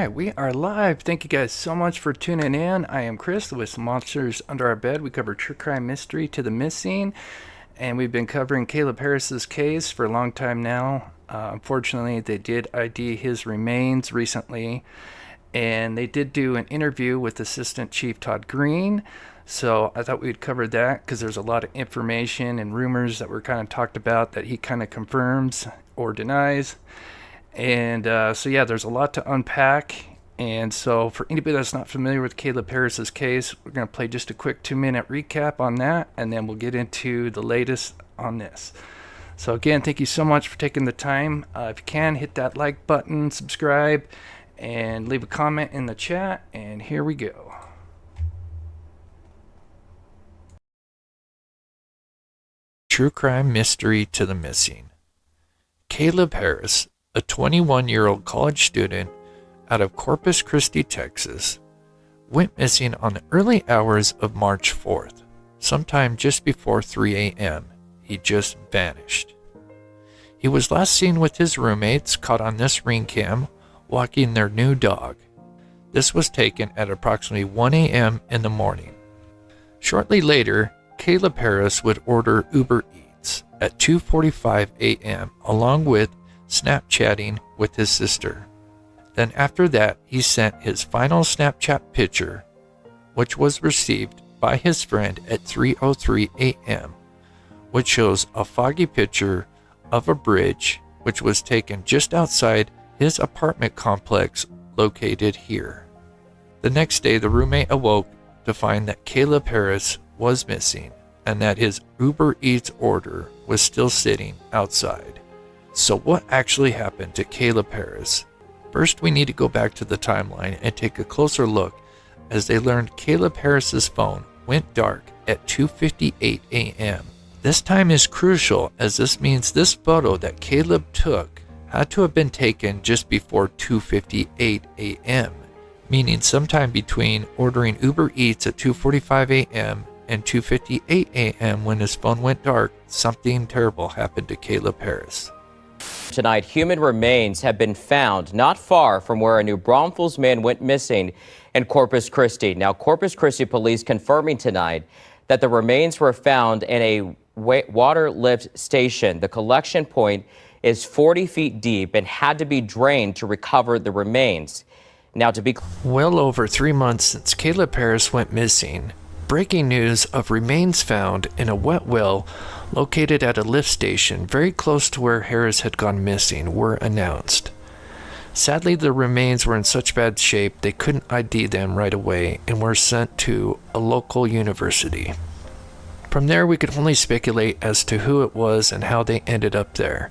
right, we are live. Thank you guys so much for tuning in. I am Chris with Monsters Under Our Bed. We cover true crime mystery to the missing, and we've been covering Caleb Harris's case for a long time now. Unfortunately, they did ID his remains recently, and they did do an interview with Assistant Chief Todd Green. So I thought we'd cover that because there's a lot of information and rumors that were kind of talked about that he kind of confirms or denies. And so, yeah, there's a lot to unpack. And so, for anybody that's not familiar with Caleb Harris's case, we're going to play just a quick 2-minute recap on that, and then we'll get into the latest on this. So, again, thank you so much for taking the time. If you can, hit that like button, subscribe, and leave a comment in the chat. And here we go. True crime mystery to the missing. Caleb Harris, a 21-year-old college student out of Corpus Christi, Texas, went missing on the early hours of March 4th, sometime just before 3 a.m. He just vanished. He was last seen with his roommates, caught on this ring cam, walking their new dog. This was taken at approximately 1 a.m. in the morning. Shortly later, Caleb Harris would order Uber Eats at 2:45 a.m. along with Snapchatting with his sister. Then after that, he sent his final Snapchat picture, which was received by his friend at 3:03 a.m., which shows a foggy picture of a bridge which was taken just outside his apartment complex located here. The next day, the roommate awoke to find that Caleb Harris was missing and that his Uber Eats order was still sitting outside. So what actually happened to Caleb Harris? First, we need to go back to the timeline and take a closer look as they learned Caleb Harris's phone went dark at 2:58 a.m. This time is crucial as this means this photo that Caleb took had to have been taken just before 2:58 a.m., meaning sometime between ordering Uber Eats at 2:45 a.m. and 2:58 a.m. when his phone went dark, something terrible happened to Caleb Harris. Tonight, human remains have been found not far from where a New Braunfels man went missing in Corpus Christi. Now, Corpus Christi police confirming tonight that the remains were found in a water lift station. The collection point is 40 feet deep and had to be drained to recover the remains. Now, to be well over 3 months since Caleb Harris went missing, breaking news of remains found in a wet well located at a lift station very close to where Harris had gone missing were announced. Sadly, the remains were in such bad shape they couldn't ID them right away and were sent to a local university. From there, we could only speculate as to who it was and how they ended up there.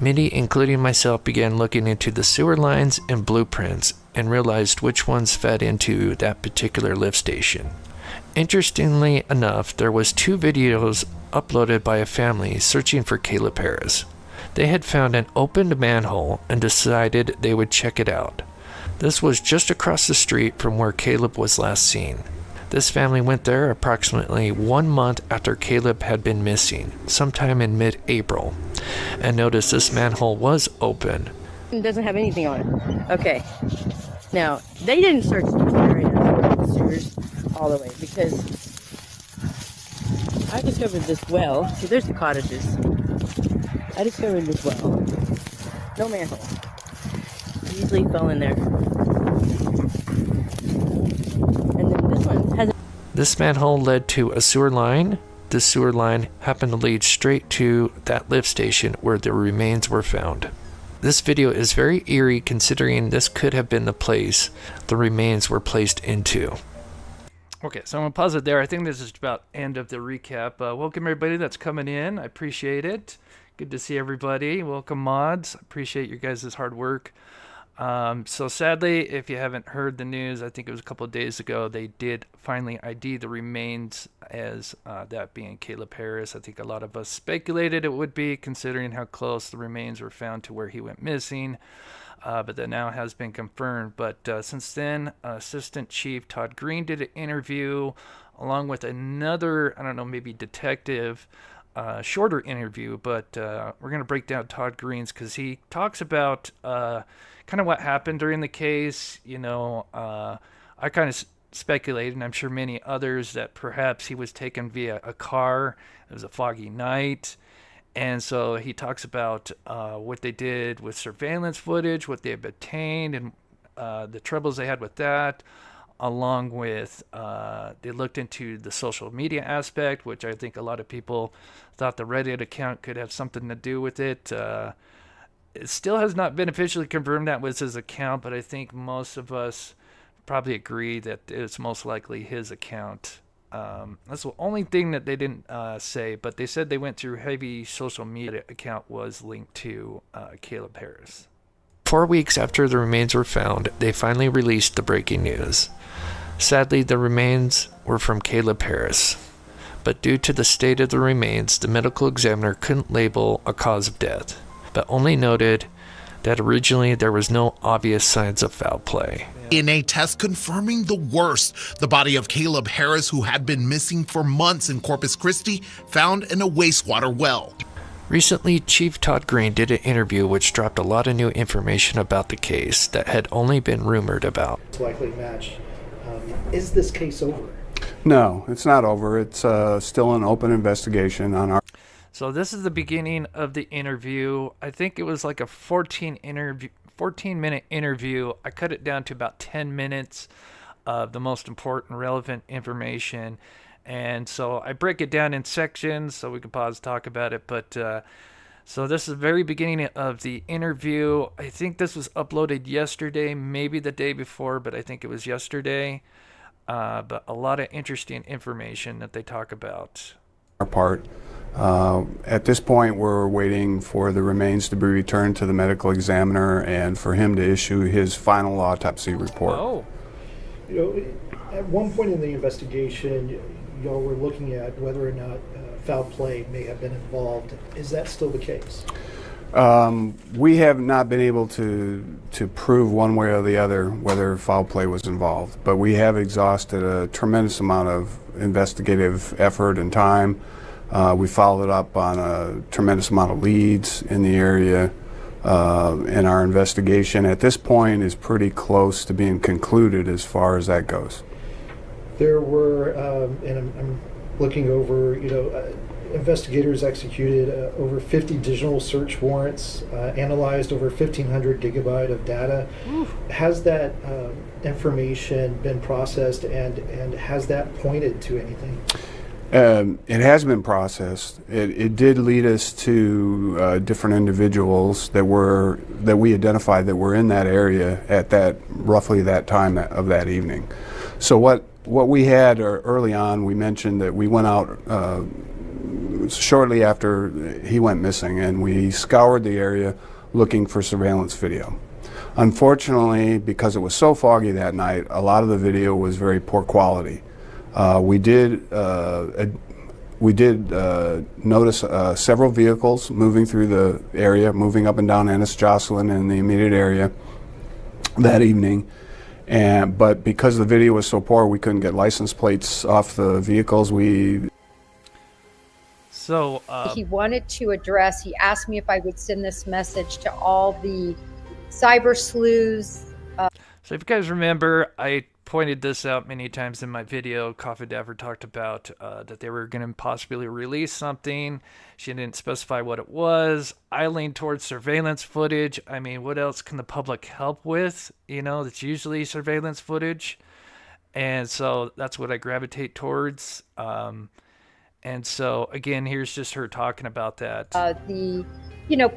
Many, including myself, began looking into the sewer lines and blueprints and realized which ones fed into that particular lift station. Interestingly enough, there was 2 videos uploaded by a family searching for Caleb Harris. They had found an opened manhole and decided they would check it out. This was just across the street from where Caleb was last seen. This family went there approximately 1 month after Caleb had been missing, sometime in mid-April, and noticed this manhole was open. It doesn't have anything on it. Okay. Now, they didn't search this area, the sewers, all the way, because I discovered this well. See, there's the cottages. I discovered this well. No manhole. Easily fell in there. And then this one has. This manhole led to a sewer line. The sewer line happened to lead straight to that lift station where the remains were found. This video is very eerie considering this could have been the place the remains were placed into. Okay, so I'm going to pause it there. I think this is about end of the recap. Welcome everybody that's coming in. I appreciate it. Good to see everybody. Welcome mods. Appreciate your guys' hard work. So sadly, if you haven't heard the news, I think it was a couple of days ago, they did finally ID the remains as that being Caleb Harris. I think a lot of us speculated it would be, considering how close the remains were found to where he went missing. But that now has been confirmed. But since then, Assistant Chief Todd Green did an interview along with another, I don't know, maybe detective shorter interview, but we're going to break down Todd Green's because he talks about kind of what happened during the case. I kind of speculated, and I'm sure many others, that perhaps he was taken via a car. It was a foggy night. And so he talks about what they did with surveillance footage, what they have obtained, and the troubles they had with that, along with they looked into the social media aspect, which I think a lot of people thought the Reddit account could have something to do with it. It still has not been officially confirmed that was his account, but I think most of us probably agree that it's most likely his account. That's the only thing that they didn't say, but they said they went through heavy social media account was linked to Caleb Harris. 4 weeks after the remains were found, they finally released the breaking news. Sadly, the remains were from Caleb Harris, but due to the state of the remains, the medical examiner couldn't label a cause of death, but only noted that originally there was no obvious signs of foul play. DNA test confirming the worst. The body of Caleb Harris, who had been missing for months in Corpus Christi, found in a wastewater well. Recently, Chief Todd Green did an interview which dropped a lot of new information about the case that had only been rumored about. Likely match. Is this case over? No, it's not over. It's still an open investigation on our... So this is the beginning of the interview. I think it was like a 14-minute interview. I cut it down to about 10 minutes of the most important, relevant information. And so I break it down in sections so we can pause, talk about it. But so this is the very beginning of the interview. I think this was uploaded yesterday, maybe the day before, but I think it was yesterday. But a lot of interesting information that they talk about. Our part. At this point, we're waiting for the remains to be returned to the medical examiner and for him to issue his final autopsy report. Oh. At one point in the investigation, y'all were looking at whether or not foul play may have been involved. Is that still the case? We have not been able to prove one way or the other whether foul play was involved, but we have exhausted a tremendous amount of investigative effort and time. We followed up on a tremendous amount of leads in the area, and our investigation at this point is pretty close to being concluded as far as that goes. There were, and I'm looking over, investigators executed over 50 digital search warrants, analyzed over 1,500 gigabyte of data. Oof. Has that information been processed, and has that pointed to anything? It has been processed. It did lead us to different individuals that we identified that were in that area at roughly that time of that evening. So what we had early on, we mentioned that we went out shortly after he went missing, and we scoured the area looking for surveillance video. Unfortunately, because it was so foggy that night, a lot of the video was very poor quality. We did notice several vehicles moving through the area, moving up and down Ennis Jocelyn in the immediate area that evening. But because the video was so poor, we couldn't get license plates off the vehicles. He wanted to address, he asked me if I would send this message to all the cyber sleuths. So if you guys remember, I pointed this out many times in my video. Coffee Dapper talked about that they were going to possibly release something. She didn't specify what it was. I leaned towards surveillance footage. I mean, what else can the public help with? It's usually surveillance footage. And so that's what I gravitate towards. And so, again, here's just her talking about that.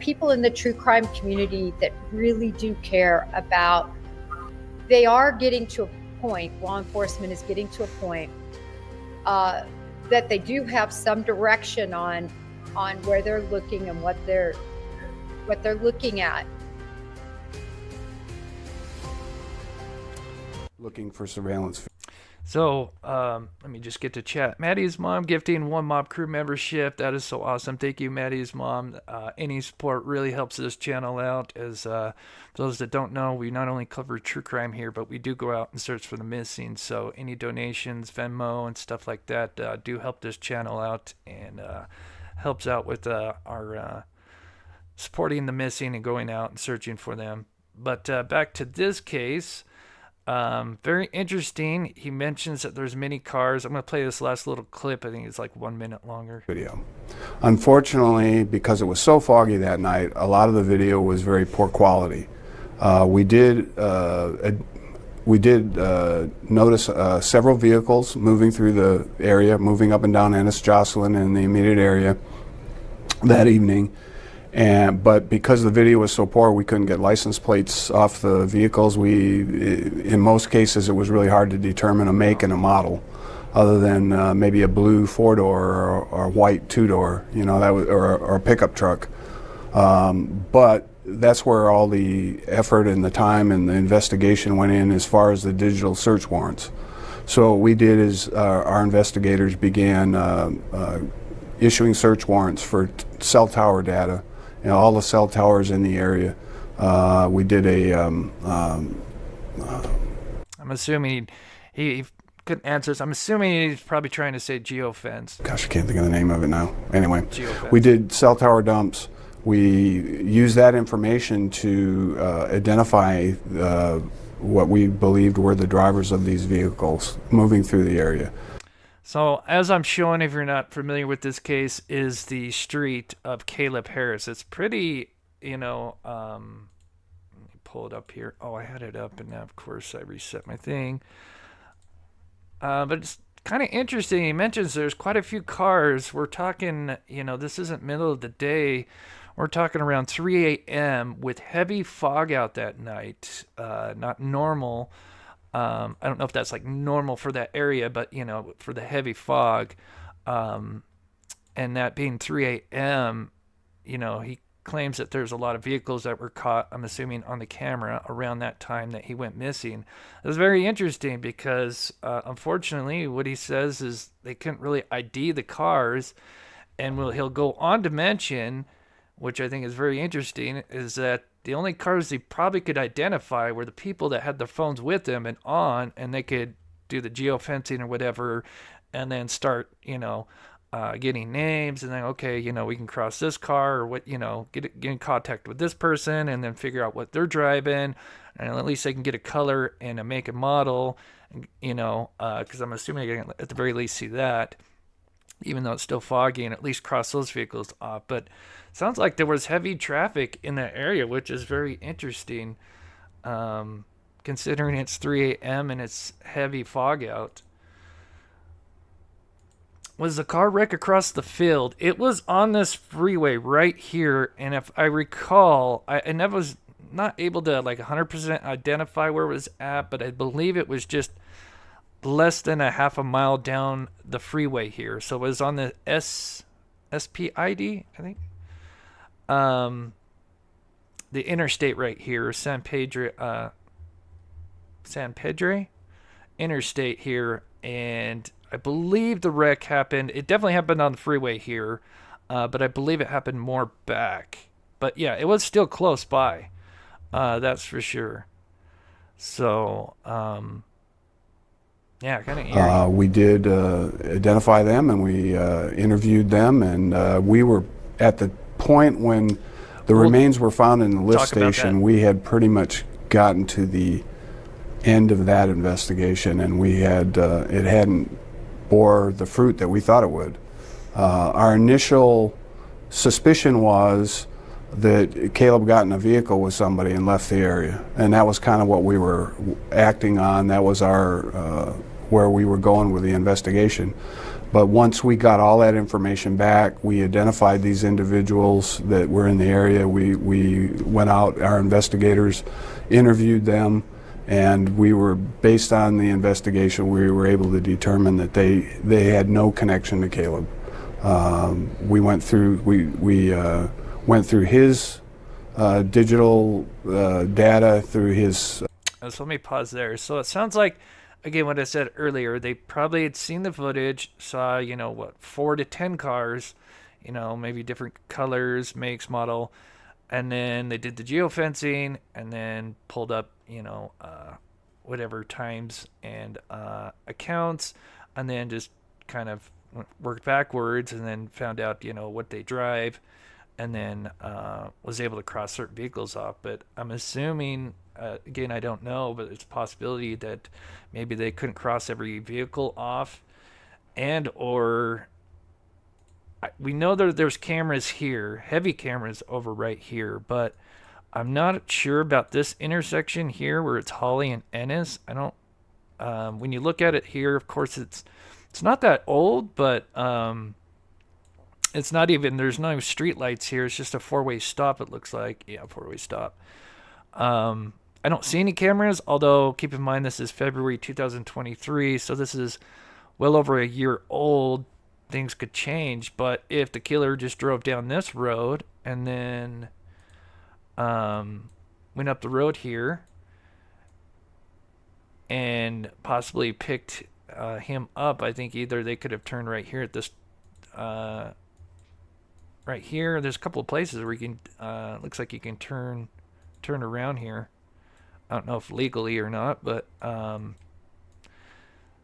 People in the true crime community that really do care about, they are getting to a point, law enforcement is getting to a point that they do have some direction on where they're looking and what they're looking at. Looking for surveillance. So let me just get to chat. Maddie's mom gifting 1 Mob Crew membership. That is so awesome. Thank you, Maddie's mom. Any support really helps this channel out. As for those that don't know, we not only cover true crime here, but we do go out and search for the missing. So any donations, Venmo, and stuff like that do help this channel out and helps out with our supporting the missing and going out and searching for them. But back to this case, very interesting. He mentions that there's many cars. I'm going to play this last little clip. I think it's like 1 minute longer. Video. Unfortunately, because it was so foggy that night, a lot of the video was very poor quality. We did notice several vehicles moving through the area, moving up and down Ennis Jocelyn in the immediate area that evening. But because the video was so poor, we couldn't get license plates off the vehicles. In most cases, it was really hard to determine a make and a model, other than maybe a blue 4-door or a white 2-door, or a pickup truck. But that's where all the effort and the time and the investigation went in as far as the digital search warrants. So what we did is our investigators began issuing search warrants for cell tower data, all the cell towers in the area. We did I'm assuming he couldn't answer this. I'm assuming he's probably trying to say geofence. Gosh, I can't think of the name of it now. Anyway, Geofence. we did cell tower dumps. We used that information to identify what we believed were the drivers of these vehicles moving through the area. So, as I'm showing, if you're not familiar with this case, is the street of Caleb Harris. It's pretty, let me pull it up here. Oh, I had it up, and now, of course, I reset my thing. But it's kind of interesting. He mentions there's quite a few cars. We're talking, this isn't middle of the day. We're talking around 3 a.m. with heavy fog out that night. Not normal. I don't know if that's like normal for that area, but for the heavy fog, and that being 3 a.m., he claims that there's a lot of vehicles that were caught, I'm assuming, on the camera around that time that he went missing. It was very interesting because, unfortunately, what he says is they couldn't really ID the cars, and he'll go on to mention, which I think is very interesting, is that the only cars he probably could identify were the people that had their phones with them and they could do the geofencing or whatever, and then start, getting names, and then, okay, we can cross this car, or what, get in contact with this person, and then figure out what they're driving, and at least they can get a color and a make and model, because I'm assuming I can at the very least see that, even though it's still foggy, and at least cross those vehicles off. But sounds like there was heavy traffic in that area, which is very interesting, considering it's 3 a.m. and it's heavy fog out. Was the car wreck across the field? It was on this freeway right here, and if I recall, I never was not able to 100% identify where it was at, but I believe it was just less than a half a mile down the freeway here. So it was on the SPID, I think. The interstate right here, San Pedro Interstate here, and I believe the wreck happened. It definitely happened on the freeway here, but I believe it happened more back. But yeah, it was still close by. That's for sure. So, yeah, kind of eerie. We did identify them, and we interviewed them, and we were at the point when the remains were found in the lift station. We had pretty much gotten to the end of that investigation, and we had it hadn't bore the fruit that we thought it would. Our initial suspicion was that Caleb got in a vehicle with somebody and left the area, and that was kind of what we were acting on. That was our where we were going with the investigation. But once we got all that information back, we identified these individuals that were in the area. We went out, our investigators interviewed them, and we were, based on the investigation, we were able to determine that they had no connection to Caleb. We went through his digital data, through his. So let me pause there. So it sounds like, again, what I said earlier, they probably had seen the footage, saw, 4 to 10 cars, maybe different colors, makes, model, and then they did the geofencing and then pulled up, whatever times and accounts, and then just kind of worked backwards and then found out, what they drive, and then was able to cross certain vehicles off. But I'm assuming, again, I don't know, but it's a possibility that maybe they couldn't cross every vehicle off, and or we know that there's cameras here, heavy cameras over right here, but I'm not sure about this intersection here where it's Holly and Ennis. I don't. When you look at it here, of course, it's not that old, but it's not even. There's no street lights here. It's just a four-way stop. It looks like, yeah, four-way stop. I don't see any cameras. Although keep in mind this is February 2023, so this is well over a year old. Things could change, but if the killer just drove down this road and then went up the road here and possibly picked him up, I think either they could have turned right here at this right here. There's a couple of places where you can looks like you can turn around here. I don't know if legally or not, but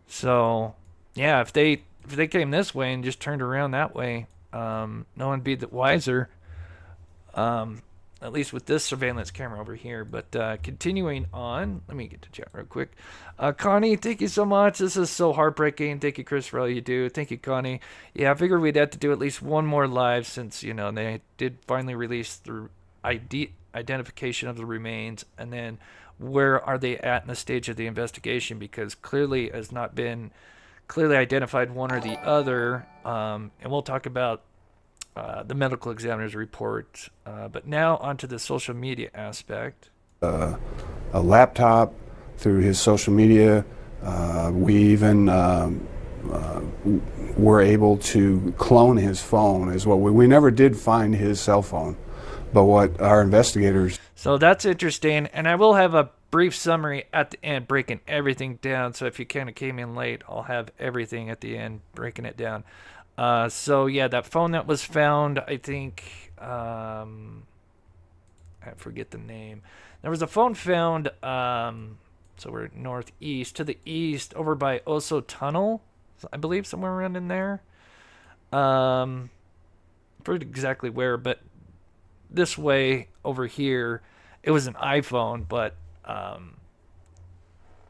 so yeah, if they came this way and just turned around that way, no one would be the wiser. At least with this surveillance camera over here. But continuing on, let me get to chat real quick. Connie, thank you so much. This is so heartbreaking. Thank you, Chris, for all you do. Thank you, Connie. Yeah, I figured we'd have to do at least one more live since, they did finally release the identification of the remains. And then where are they at in the stage of the investigation? Because clearly has not been clearly identified one or the other. And we'll talk about the medical examiner's report. But now onto the social media aspect. A laptop through his social media. We even were able to clone his phone as well. We never did find his cell phone, but what our investigators... So that's interesting, and I will have a brief summary at the end breaking everything down. So if you kind of came in late, I'll have everything at the end breaking it down. So yeah, that phone that was found, I think, I forget the name. There was a phone found, so we're northeast, to the east, over by Oso Tunnel, I believe, somewhere around in there. I forget exactly where, but this way over here, it was an iPhone, but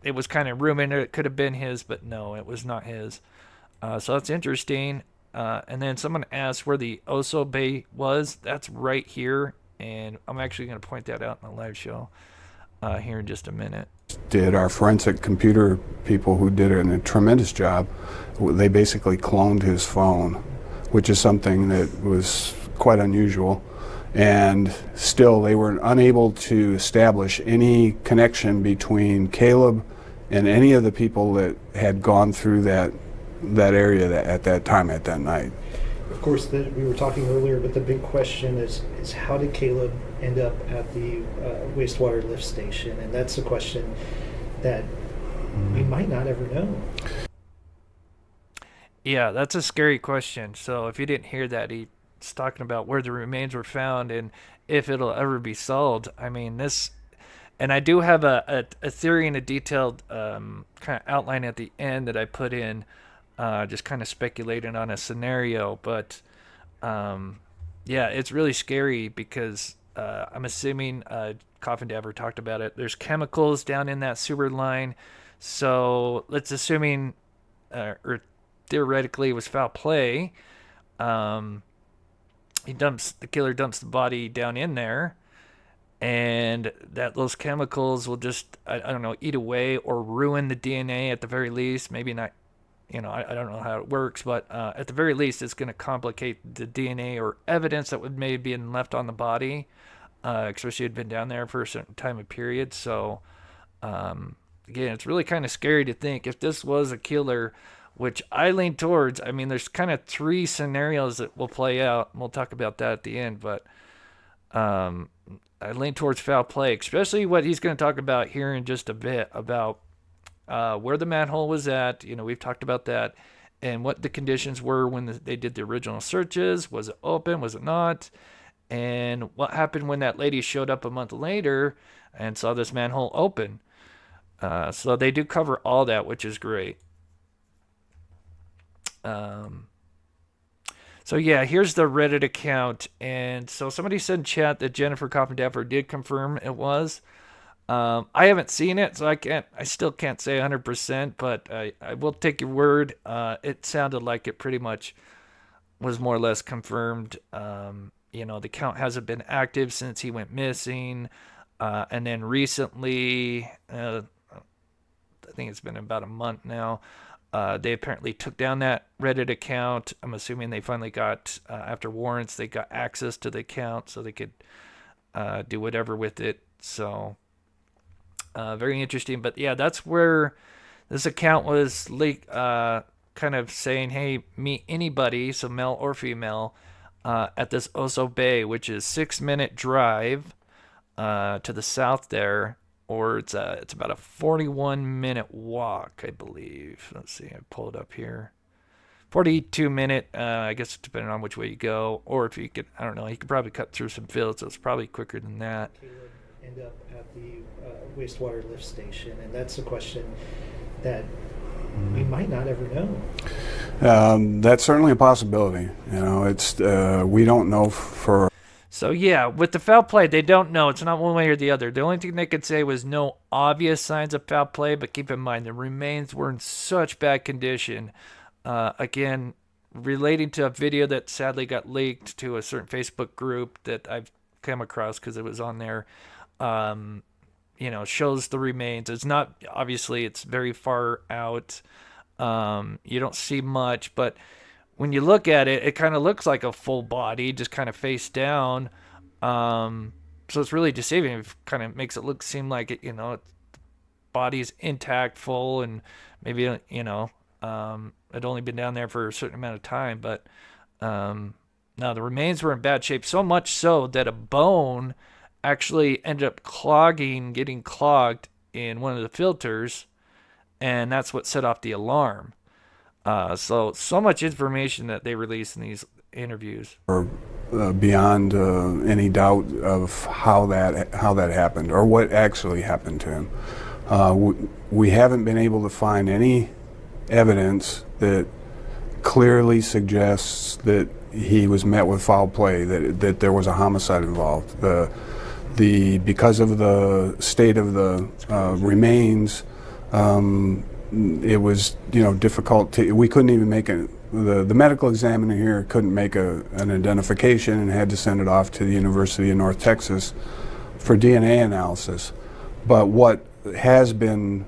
it was kind of rumored it could have been his, but no, it was not his. So that's interesting. And then someone asked where the Oso Bay was. That's right here, and I'm actually going to point that out in the live show here in just a minute. Did our forensic computer people who did a tremendous job. They basically cloned his phone, which is something that was quite unusual. And still, they were unable to establish any connection between Caleb and any of the people that had gone through that area at that time, at that night. Of course, we were talking earlier, but the big question is how did Caleb end up at the wastewater lift station? And that's a question that we might not ever know. Yeah, that's a scary question. So if you didn't hear that, he's talking about where the remains were found and if it'll ever be solved. I mean, this... And I do have a theory and a detailed kind of outline at the end that I put in, just kind of speculating on a scenario. But yeah, it's really scary because I'm assuming Coffin Dabber talked about it. There's chemicals down in that sewer line. So let's assuming, or theoretically, it was foul play. The killer dumps the body down in there. And that those chemicals will just, I don't know, eat away or ruin the DNA at the very least. Maybe not, I don't know how it works, but at the very least, it's going to complicate the DNA or evidence that would maybe been left on the body, especially had been down there for a certain time of period. So, again, it's really kind of scary to think if this was a killer, which I lean towards. I mean, there's kind of three scenarios that will play out. And we'll talk about that at the end, but I lean towards foul play, especially what he's going to talk about here in just a bit about where the manhole was at. We've talked about that and what the conditions were when they did the original searches. Was it open? Was it not? And what happened when that lady showed up a month later and saw this manhole open. So they do cover all that, which is great. So yeah, here's the Reddit account, and so somebody said in chat that Jennifer Coffin-Dapper did confirm it was. I haven't seen it, so I still can't say 100%, but I will take your word. It sounded like it pretty much was more or less confirmed. The account hasn't been active since he went missing, and then recently, I think it's been about a month now. They apparently took down that Reddit account. I'm assuming they finally got, after warrants, they got access to the account so they could do whatever with it. So, very interesting. But yeah, that's where this account was leaked, kind of saying, hey, meet anybody, so male or female, at this Oso Bay, which is 6-minute drive to the south there. Or it's about a 41-minute walk, I believe. Let's see, I pull it up here. 42-minute, I guess depending on which way you go. Or if you could, I don't know, you could probably cut through some fields, so it's probably quicker than that. Caleb end up at the wastewater lift station, and that's a question that we might not ever know. That's certainly a possibility. It's we don't know for. So yeah, with the foul play, they don't know. It's not one way or the other. The only thing they could say was no obvious signs of foul play, but keep in mind the remains were in such bad condition. Again, relating to a video that sadly got leaked to a certain Facebook group that I've come across because it was on there. Shows the remains. It's not, obviously, it's very far out. You don't see much, but when you look at it, it kind of looks like a full body, just kind of face down. So it's really deceiving. It kind of makes it seem like it, the body's intact, full, and maybe, it'd only been down there for a certain amount of time. But no, the remains were in bad shape, so much so that a bone actually ended up getting clogged in one of the filters, and that's what set off the alarm. So much information that they released in these interviews. Beyond any doubt of how that happened or what actually happened to him. We haven't been able to find any evidence that clearly suggests that he was met with foul play, that there was a homicide involved. Because of the state of the remains, it was difficult to. We couldn't even make the medical examiner here couldn't make an identification and had to send it off to the University of North Texas for DNA analysis. But what has been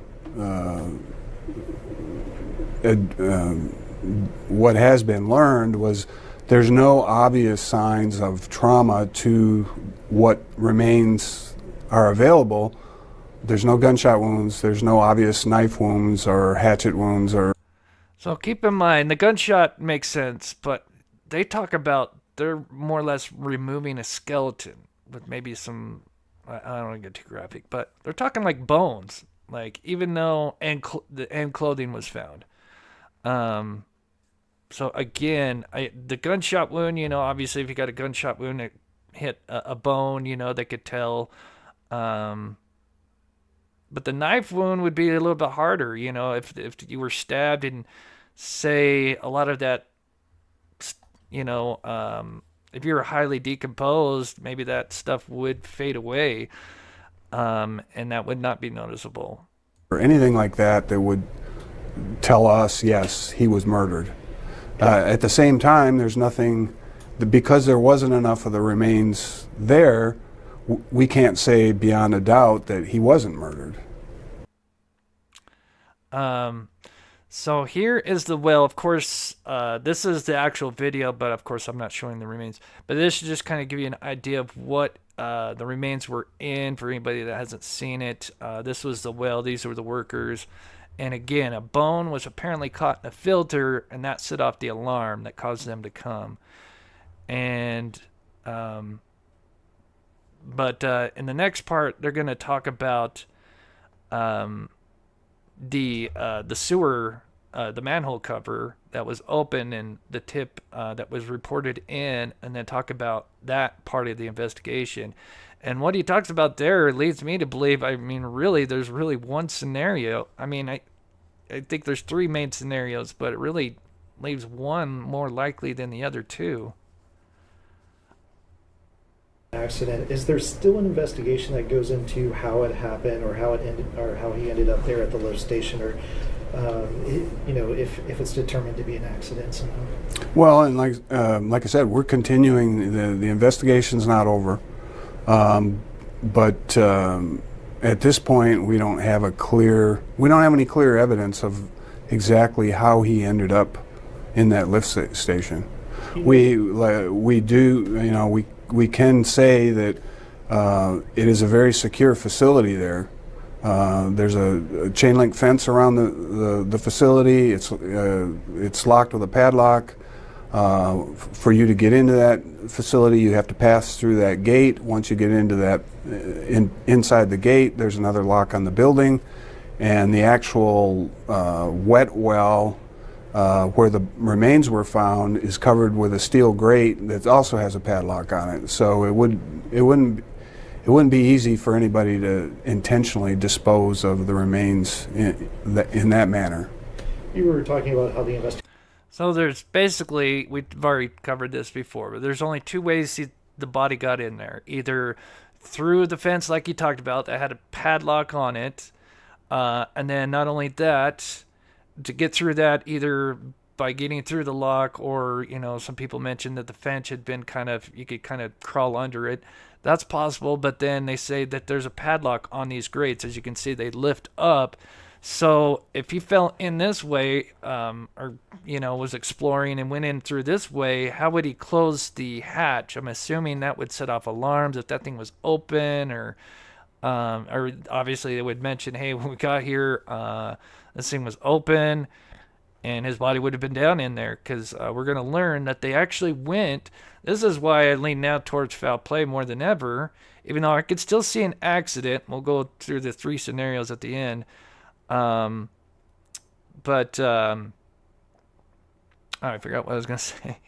learned was there's no obvious signs of trauma to what remains are available. There's no gunshot wounds, there's no obvious knife wounds or hatchet wounds or. So keep in mind, the gunshot makes sense, but they talk about they're more or less removing a skeleton with maybe some, I don't want to get too graphic, but they're talking like bones, like even though, and clothing was found. So again, the gunshot wound, obviously if you got a gunshot wound that hit a bone, they could tell. But the knife wound would be a little bit harder, if you were stabbed and say a lot of that, if you were highly decomposed, maybe that stuff would fade away, and that would not be noticeable. Or anything like that would tell us, yes, he was murdered. At the same time, there's nothing, because there wasn't enough of the remains there, we can't say beyond a doubt that he wasn't murdered. So here is of course, this is the actual video, but of course I'm not showing the remains. But this should just kind of give you an idea of what the remains were in for anybody that hasn't seen it. This was the well, these were the workers. And again, a bone was apparently caught in a filter, and that set off the alarm that caused them to come. And but in the next part, they're going to talk about the sewer, the manhole cover that was open, and the tip that was reported in, and then talk about that part of the investigation. And what he talks about there leads me to believe, really, there's really one scenario. I think there's three main scenarios, but it really leaves one more likely than the other two. Accident. Is there still an investigation that goes into how it happened, or how it ended, or how he ended up there at the lift station, or if it's determined to be an accident somehow? Well, and like I said, we're continuing. The investigation's not over, but at this point, we don't have any clear evidence of exactly how he ended up in that lift station. We do, we can say that it is a very secure facility there. There's a chain link fence around the facility. It's locked with a padlock. For you to get into that facility, you have to pass through that gate. Once you get into that, inside the gate, there's another lock on the building, and the actual wet well where the remains were found is covered with a steel grate that also has a padlock on it. So it wouldn't be easy for anybody to intentionally dispose of the remains in that manner. You were talking about how the investigation. So there's basically, we've already covered this before, but there's only two ways the body got in there. Either through the fence like you talked about that had a padlock on it, and then not only that, to get through that either by getting through the lock, or some people mentioned that the fence had been you could kind of crawl under it. That's possible, but then they say that there's a padlock on these grates. As you can see, they lift up. So if he fell in this way, or was exploring and went in through this way, how would he close the hatch? I'm assuming that would set off alarms if that thing was open, or obviously they would mention, hey, when we got here, this thing was open, and his body would have been down in there, because we're going to learn that they actually went. This is why I lean now towards foul play more than ever, even though I could still see an accident. We'll go through the three scenarios at the end. I forgot what I was going to say.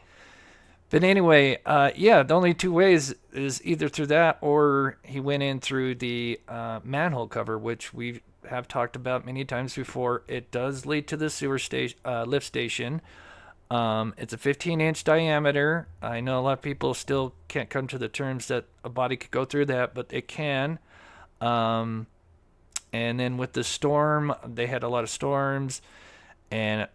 But anyway, the only two ways is either through that, or he went in through the manhole cover, which we have talked about many times before. It does lead to the sewer station, lift station. It's a 15-inch diameter. I know a lot of people still can't come to the terms that a body could go through that, but it can. And then with the storm, they had a lot of storms, and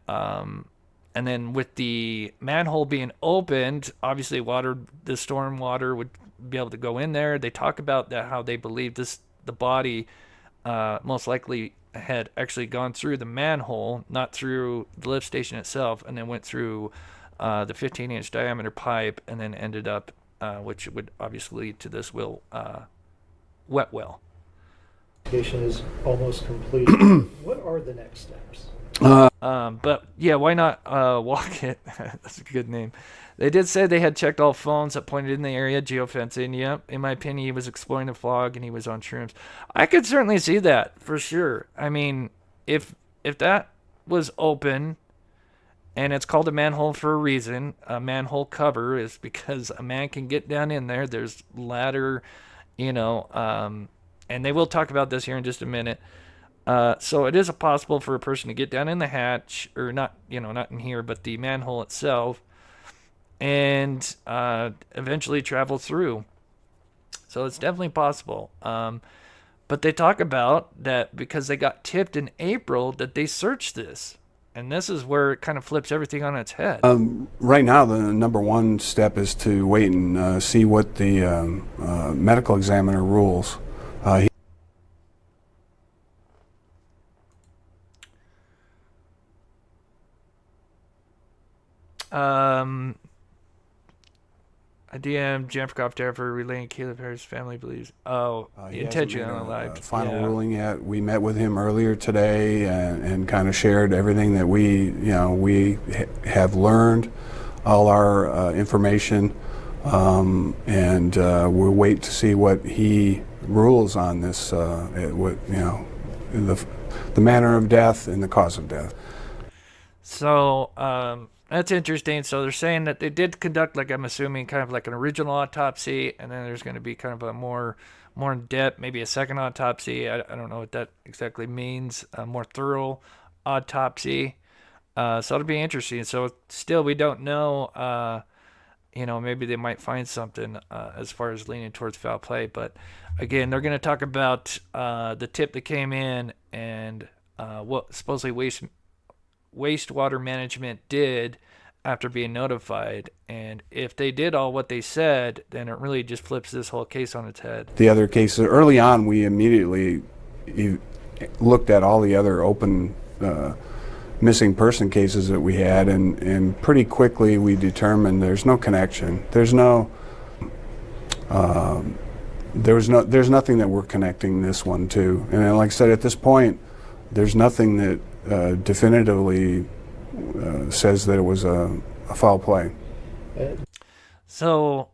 then with the manhole being opened, obviously the storm water would be able to go in there. They talk about that, how they believe the body most likely had actually gone through the manhole, not through the lift station itself, and then went through the 15-inch diameter pipe, and then ended up, which would obviously lead to this wet well. Investigation is almost complete. What are the next steps? But yeah, why not walk it? That's a good name. They did say they had checked all phones that pointed in the area, geofencing. Yep, in my opinion, he was exploring the fog and he was on shrooms. I could certainly see that for sure. I mean, if that was open, and it's called a manhole for a reason, a manhole cover is because a man can get down in there. There's ladder, and they will talk about this here in just a minute. So it is possible for a person to get down in the hatch, or not in here, but the manhole itself, and eventually travel through. So it's definitely possible. But they talk about that because they got tipped in April that they searched this. And this is where it kind of flips everything on its head. Right now, the number one step is to wait and see what the medical examiner rules. I DM Jennifer Kopter relaying Caleb Harris' family believes. The intention unalived. Final ruling yet. We met with him earlier today and kind of shared everything that we have learned, all our information, and we'll wait to see what he rules on this. The manner of death and the cause of death. So that's interesting. So they're saying that they did conduct, like I'm assuming, kind of like an original autopsy, and then there's going to be kind of a more in depth, maybe a second autopsy. I don't know what that exactly means. A more thorough autopsy. So it'll be interesting. So still, we don't know. Maybe they might find something as far as leaning towards foul play. But again, they're going to talk about the tip that came in and what supposedly wastewater management did after being notified. And if they did all what they said, then it really just flips this whole case on its head. The other cases, early on, we immediately looked at all the other open missing person cases that we had, and pretty quickly we determined there's no connection. There's nothing that we're connecting this one to. And then, like I said, at this point, there's nothing that definitively says that it was a foul play. So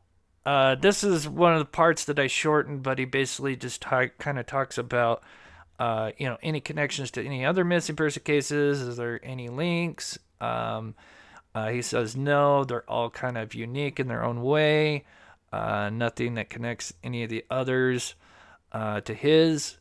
this is one of the parts that I shortened, but he basically just kind of talks about any connections to any other missing person cases. Is there any links? He says no, they're all kind of unique in their own way. Nothing that connects any of the others to his.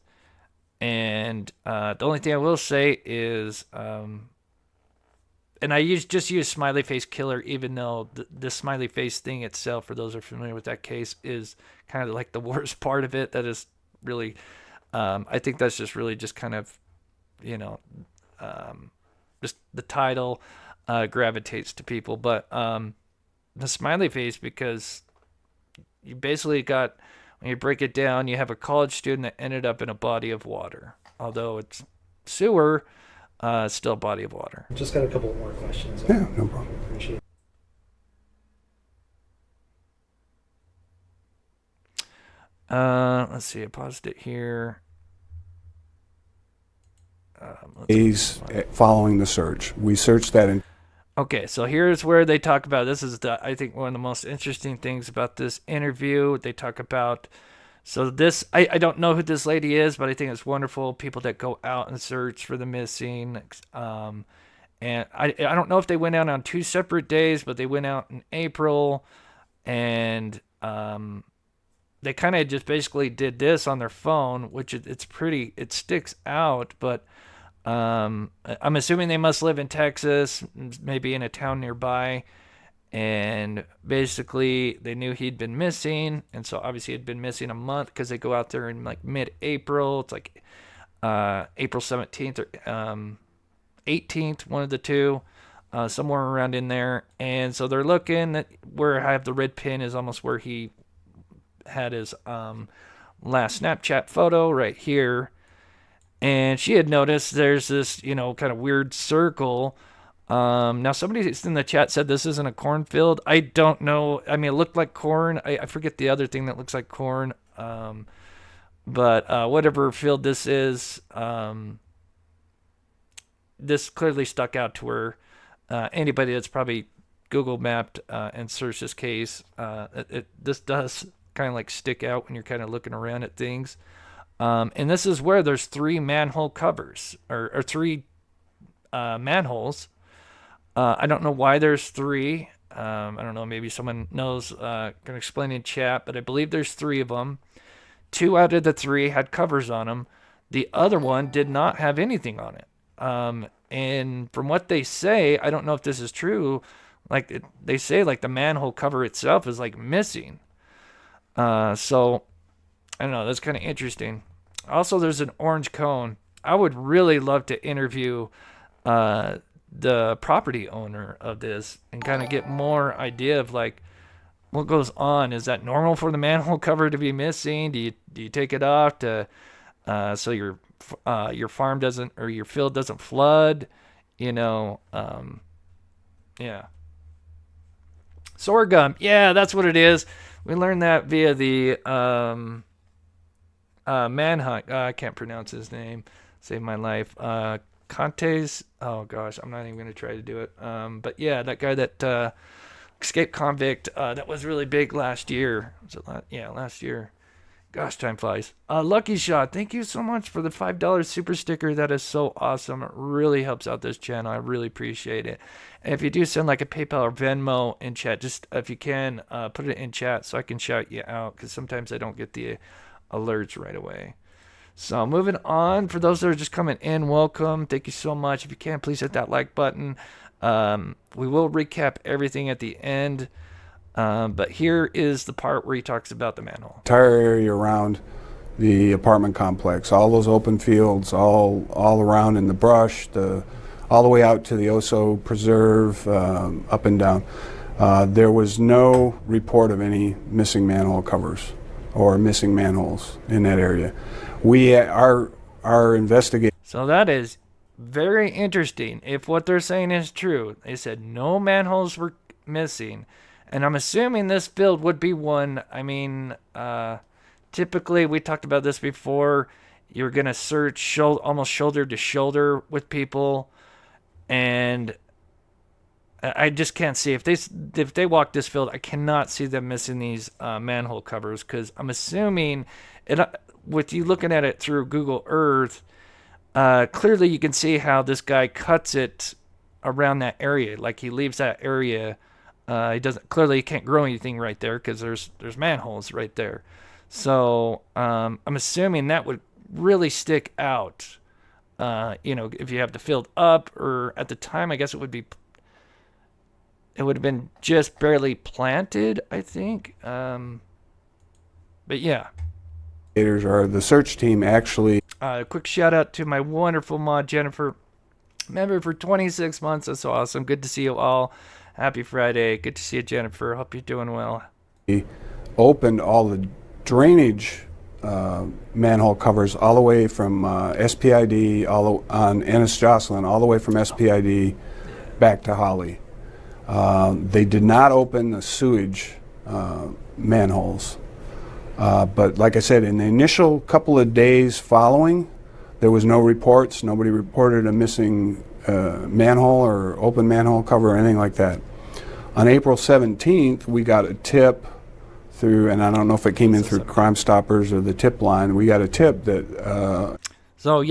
And the only thing I will say is, and I just use smiley face killer, even though the smiley face thing itself, for those who are familiar with that case, is kind of like the worst part of it. That is really, I think that's just really just kind of, just the title gravitates to people. But the smiley face, because you basically got, when you break it down, you have a college student that ended up in a body of water. Although it's sewer, it's still a body of water. Just got a couple more questions. Yeah, no problem. Appreciate it. Let's see, I paused it here. He's following the search. We searched that in. Okay, so here's where they talk about, this is I think one of the most interesting things about this interview. They talk about, so this, I don't know who this lady is, but I think it's wonderful, people that go out and search for the missing. And I don't know if they went out on 2 separate days, but they went out in April, and they kind of just basically did this on their phone, which it sticks out, but I'm assuming they must live in Texas, maybe in a town nearby, and basically they knew he'd been missing, and so obviously he'd been missing a month, because they go out there in like mid-April. It's like April 17th or 18th, one of the two, somewhere around in there. And so they're looking at where I have the red pin is almost where he had his last Snapchat photo right here. And she had noticed there's this, kind of weird circle. Now, somebody in the chat said this isn't a cornfield. I don't know. I mean, it looked like corn. I forget the other thing that looks like corn. But whatever field this is, this clearly stuck out to her. Anybody that's probably Google mapped and searched this case, this does kind of like stick out when you're kind of looking around at things. And this is where there's 3 manhole covers, or 3 manholes. I don't know why there's 3. I don't know, maybe someone knows, can explain in chat, but I believe there's 3 of them. 2 out of the 3 had covers on them. The other one did not have anything on it. And from what they say, I don't know if this is true, like they say like the manhole cover itself is like missing. So I don't know, that's kind of interesting. Also, there's an orange cone. I would really love to interview the property owner of this and kind of get more idea of like what goes on. Is that normal for the manhole cover to be missing? Do you take it off to so your farm doesn't, or your field doesn't flood? Yeah. Sorghum. Yeah, that's what it is. We learned that via the manhunt. I can't pronounce his name. Saved my life. Contes. Oh gosh, I'm not even gonna try to do it. But yeah, that guy that escaped convict that was really big last year. Was it last year? Gosh, time flies. Lucky Shot, thank you so much for the $5 super sticker. That is so awesome. It really helps out this channel. I really appreciate it. And if you do send like a PayPal or Venmo in chat, just if you can, put it in chat so I can shout you out, because sometimes I don't get the alerts right away. So moving on, for those that are just coming in, welcome. Thank you so much. If you can, please hit that like button. We will recap everything at the end. But here is the part where he talks about the manhole. Entire area around the apartment complex, all those open fields, all around in the brush, all the way out to the Oso Preserve, up and down. There was no report of any missing manhole covers or missing manholes in that area. Our investigators. So that is very interesting. If what they're saying is true, they said no manholes were missing. And I'm assuming this field would be one. I mean, typically, we talked about this before. You're going to search almost shoulder to shoulder with people. And I just can't see. If they walk this field, I cannot see them missing these manhole covers. Because I'm assuming, with you looking at it through Google Earth, clearly you can see how this guy cuts it around that area. Like he leaves that area. He can't grow anything right there because there's manholes right there. So I'm assuming that would really stick out. If you have the field up, or at the time, I guess it would have been just barely planted, I think. But yeah. Or the search team actually. Quick shout out to my wonderful mod, Jennifer. Member for 26 months. That's awesome. Good to see you all. Happy Friday. Good to see you, Jennifer. Hope you're doing well. Opened all the drainage manhole covers all the way from SPID on Ennis Jocelyn, all the way from SPID back to Holly. They did not open the sewage manholes. But like I said, in the initial couple of days following, there was no reports. Nobody reported a missing manhole or open manhole cover or anything like that. On April 17th, we got a tip through, and I don't know if it came in through Crime Stoppers or the tip line. We got a tip that. So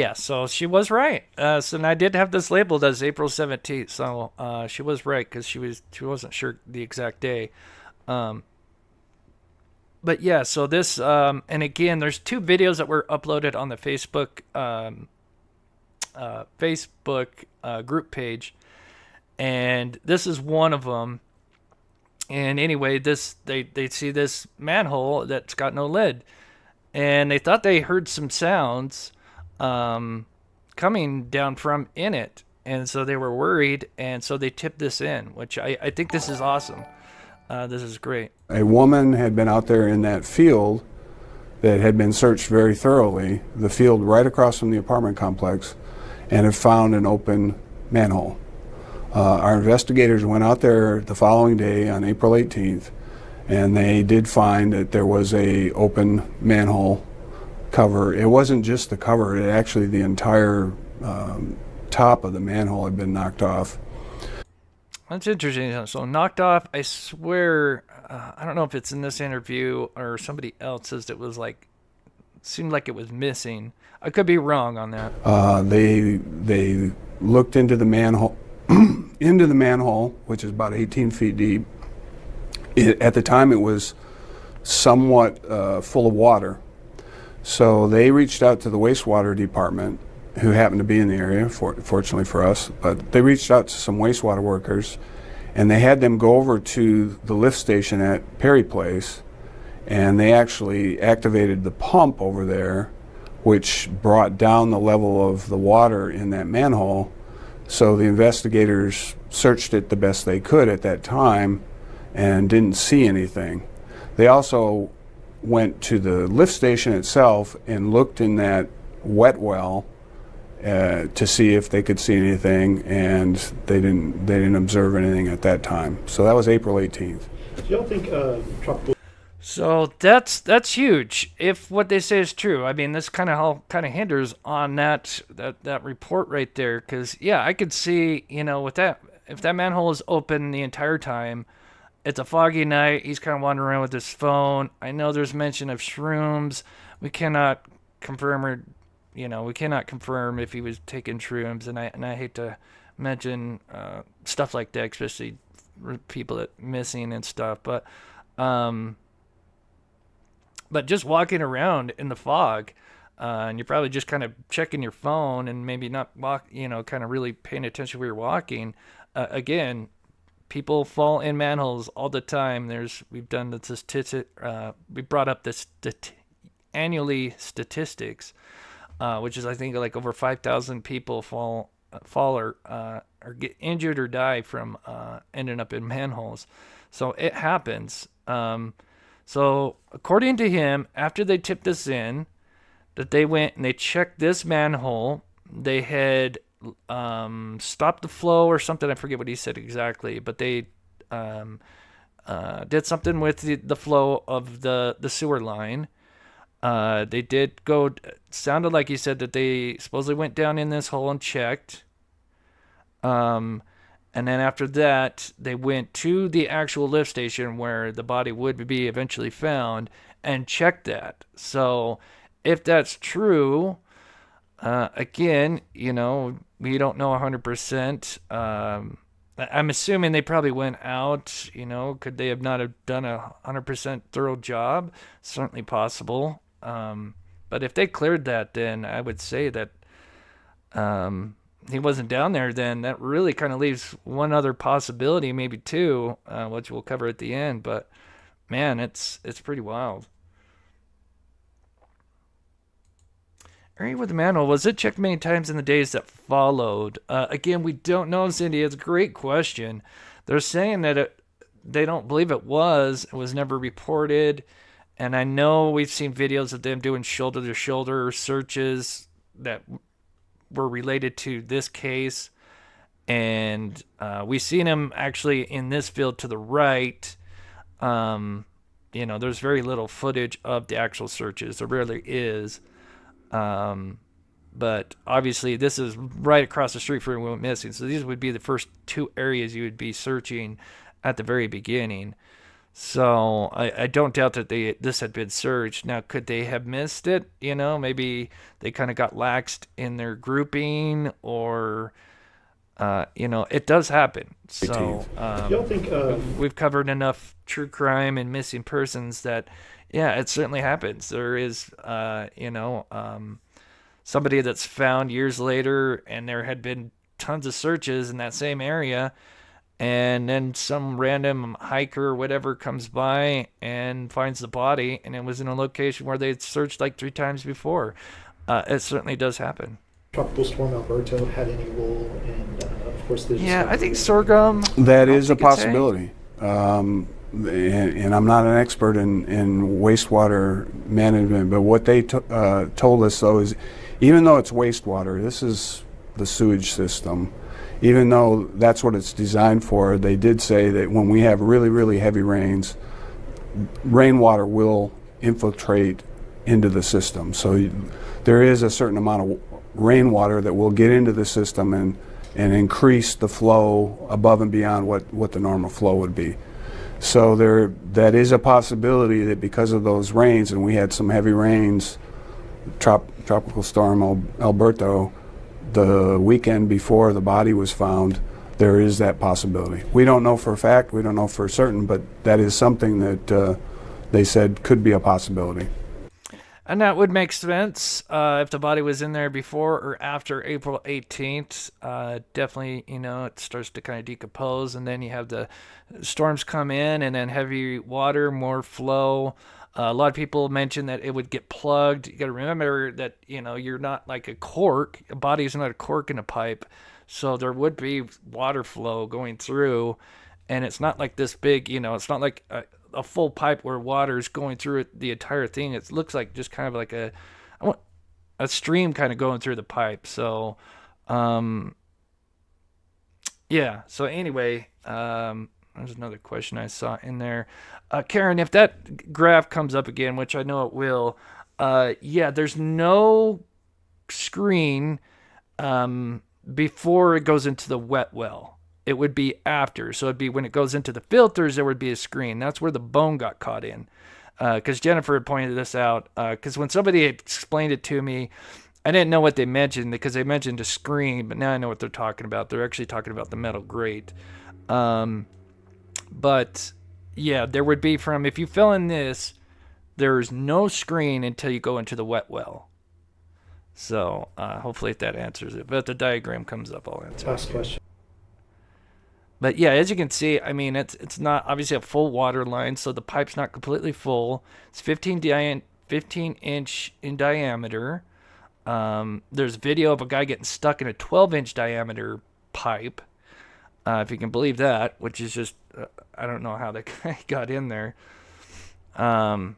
she was right. So I did have this labeled as April 17th. So she was right because she wasn't sure the exact day. But yeah, so this, and again, there's 2 videos that were uploaded on the Facebook group page, and this is one of them. And anyway, they see this manhole that's got no lid, and they thought they heard some sounds coming down from in it, and so they were worried, and so they tipped this in, which I think this is awesome. This is great. A woman had been out there in that field that had been searched very thoroughly, the field right across from the apartment complex, and had found an open manhole. Our investigators went out there the following day on April 18th, and they did find that there was a open manhole cover. It wasn't just the cover, it actually the entire top of the manhole had been knocked off. That's interesting. So knocked off, I swear, I don't know if it's in this interview or somebody else says it was seemed like it was missing. I could be wrong on that. They looked into the manhole, which is about 18 feet deep. At the time, it was somewhat full of water. So they reached out to the wastewater department, who happened to be in the area, fortunately for us, but they reached out to some wastewater workers, and they had them go over to the lift station at Perry Place, and they actually activated the pump over there, which brought down the level of the water in that manhole. So the investigators searched it the best they could at that time and didn't see anything. They also went to the lift station itself and looked in that wet well to see if they could see anything, and they didn't observe anything at that time. So that was April 18th. Do y'all think tropical? So that's huge. If what they say is true, I mean, this kind of hinders on that report right there. Because yeah, I could see, with that, if that manhole is open the entire time, it's a foggy night. He's kind of wandering around with his phone. I know there's mention of shrooms. We cannot confirm if he was taking shrooms, and I hate to mention stuff like that, especially people that missing and stuff. But just walking around in the fog, and you're probably just kind of checking your phone and maybe not kind of really paying attention where you're walking. Again, people fall in manholes all the time. We've done the statistic. We brought up the annually statistics, which is I think like over 5,000 people fall or get injured or die from ending up in manholes. So it happens. So according to him, after they tipped this in, that they went and they checked this manhole, they had stopped the flow or something. I forget what he said exactly, but they did something with the flow of the sewer line. They did go. Sounded like he said that they supposedly went down in this hole and checked. And then after that, they went to the actual lift station where the body would be eventually found and checked that. So if that's true, again, we don't know 100%. I'm assuming they probably went out, could they have not have done a 100% thorough job? Certainly possible. But if they cleared that, then I would say that he wasn't down there. Then that really kind of leaves one other possibility, maybe two, which we'll cover at the end. But man, it's pretty wild. Area with the manhole, was it checked many times in the days that followed? Again, we don't know, Cindy. It's a great question. They're saying that they don't believe it was never reported. And I know we've seen videos of them doing shoulder-to-shoulder searches that were related to this case. And we've seen them actually in this field to the right. There's very little footage of the actual searches. There rarely is. But obviously this is right across the street from where we went missing. So these would be the first two areas you would be searching at the very beginning. So I don't doubt that this had been searched. Now, could they have missed it? Maybe they kind of got laxed in their grouping, or it does happen. So y'all think we've covered enough true crime and missing persons that, yeah, it certainly happens. There is, somebody that's found years later, and there had been tons of searches in that same area, and then some random hiker or whatever comes by and finds the body, and it was in a location where they'd searched like 3 times before. It certainly does hapen. Tropical Storm Alberto had any role in, of course, the I think sorghum. That is a possibility. And I'm not an expert in wastewater management, but what they told us, though, is even though it's wastewater, this is the sewage system. Even though that's what it's designed for, they did say that when we have really, really heavy rains, rainwater will infiltrate into the system. So there is a certain amount of rainwater that will get into the system and increase the flow above and beyond what the normal flow would be. So that is a possibility that because of those rains, and we had some heavy rains, Tropical Storm Alberto, the weekend before the body was found, there is that possibility. We don't know for a fact, we don't know for certain, but that is something that they said could be a possibility. And that would make sense if the body was in there before or after April 18th. Definitely, it starts to kind of decompose, and then you have the storms come in, and then heavy water, more flow. A lot of people mention that it would get plugged. You got to remember that, you're not like a cork. A body is not a cork in a pipe. So there would be water flow going through, and it's not like this big, it's not like a full pipe where water is going through it, the entire thing. It looks like just kind of like a stream kind of going through the pipe. So, yeah. So anyway, there's another question I saw in there. Karen, if that graph comes up again, which I know it will, there's no screen before it goes into the wet well. It would be after. So it'd be when it goes into the filters, there would be a screen. That's where the bone got caught in. Because Jennifer had pointed this out. Because when somebody explained it to me, I didn't know what they mentioned because they mentioned a screen, but now I know what they're talking about. They're actually talking about the metal grate. But yeah, there would be if you fill in this, there's no screen until you go into the wet well. So hopefully that answers it. But if the diagram comes up, I'll answer Last it. question. But yeah, as you can see, I mean, it's not obviously a full water line, so the pipe's not completely full. It's 15 inch in diameter. There's video of a guy getting stuck in a 12-inch diameter pipe, if you can believe that, which is just, I don't know how that guy got in there. But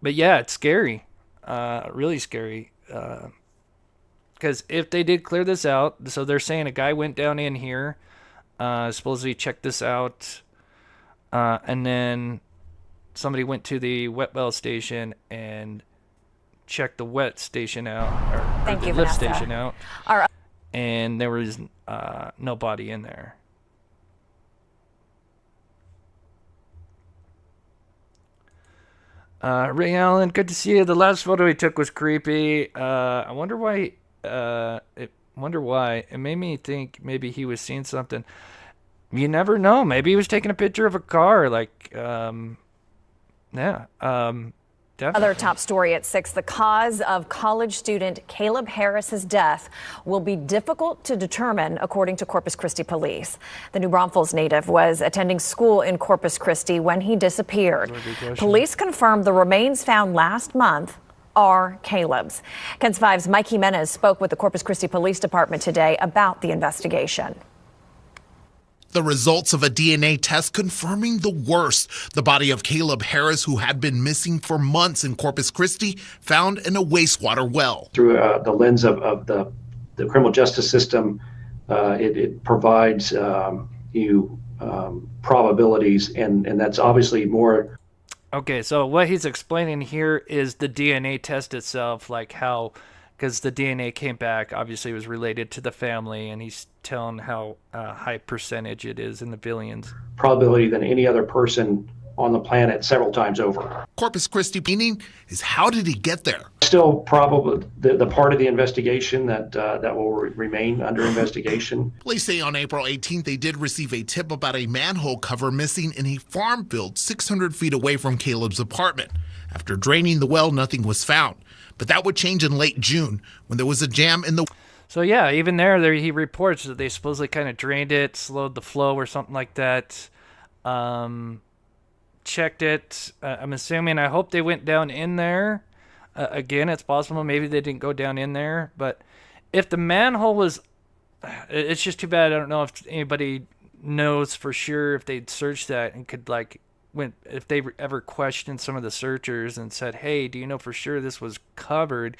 yeah, it's scary, really scary. Because if they did clear this out, so they're saying a guy went down in here, supposedly checked this out, and then somebody went to the wet well station and checked the wet station out, or the lift station out, and there was no body in there. Ray Allen, good to see you. The last photo he took was creepy. I wonder why. It made me think maybe he was seeing something. You never know. Maybe he was taking a picture of a car. Like, yeah. Definitely. Other top story at 6. The cause of college student Caleb Harris's death will be difficult to determine, according to Corpus Christi police. The New Braunfels native was attending school in Corpus Christi when he disappeared. Police confirmed the remains found last month are Caleb's. KENS 5's Mike Jimenez spoke with the Corpus Christi Police Department today about the investigation. The results of a DNA test confirming the worst. The body of Caleb Harris, who had been missing for months in Corpus Christi, found in a wastewater well. Through the lens of the criminal justice system, it provides you probabilities, and that's obviously more. Okay, so what he's explaining here is the DNA test itself, like how, because the DNA came back, obviously it was related to the family, and he's telling how high percentage it is in the billions. Probability than any other person on the planet several times over. Corpus Christi meaning is, how did he get there? Still probably the part of the investigation that will remain under investigation. Police say on April 18th they did receive a tip about a manhole cover missing in a farm field 600 feet away from Caleb's apartment. After draining the well, nothing was found. But that would change in late June when there was a jam in the... So yeah, even there he reports that they supposedly kind of drained it, slowed the flow or something like that. Checked it. I'm assuming, I hope they went down in there. Again, it's possible maybe they didn't go down in there. But if the manhole was... It's just too bad. I don't know if anybody knows for sure if they'd searched that and could, like... if they ever questioned some of the searchers and said, hey, do you know for sure this was covered?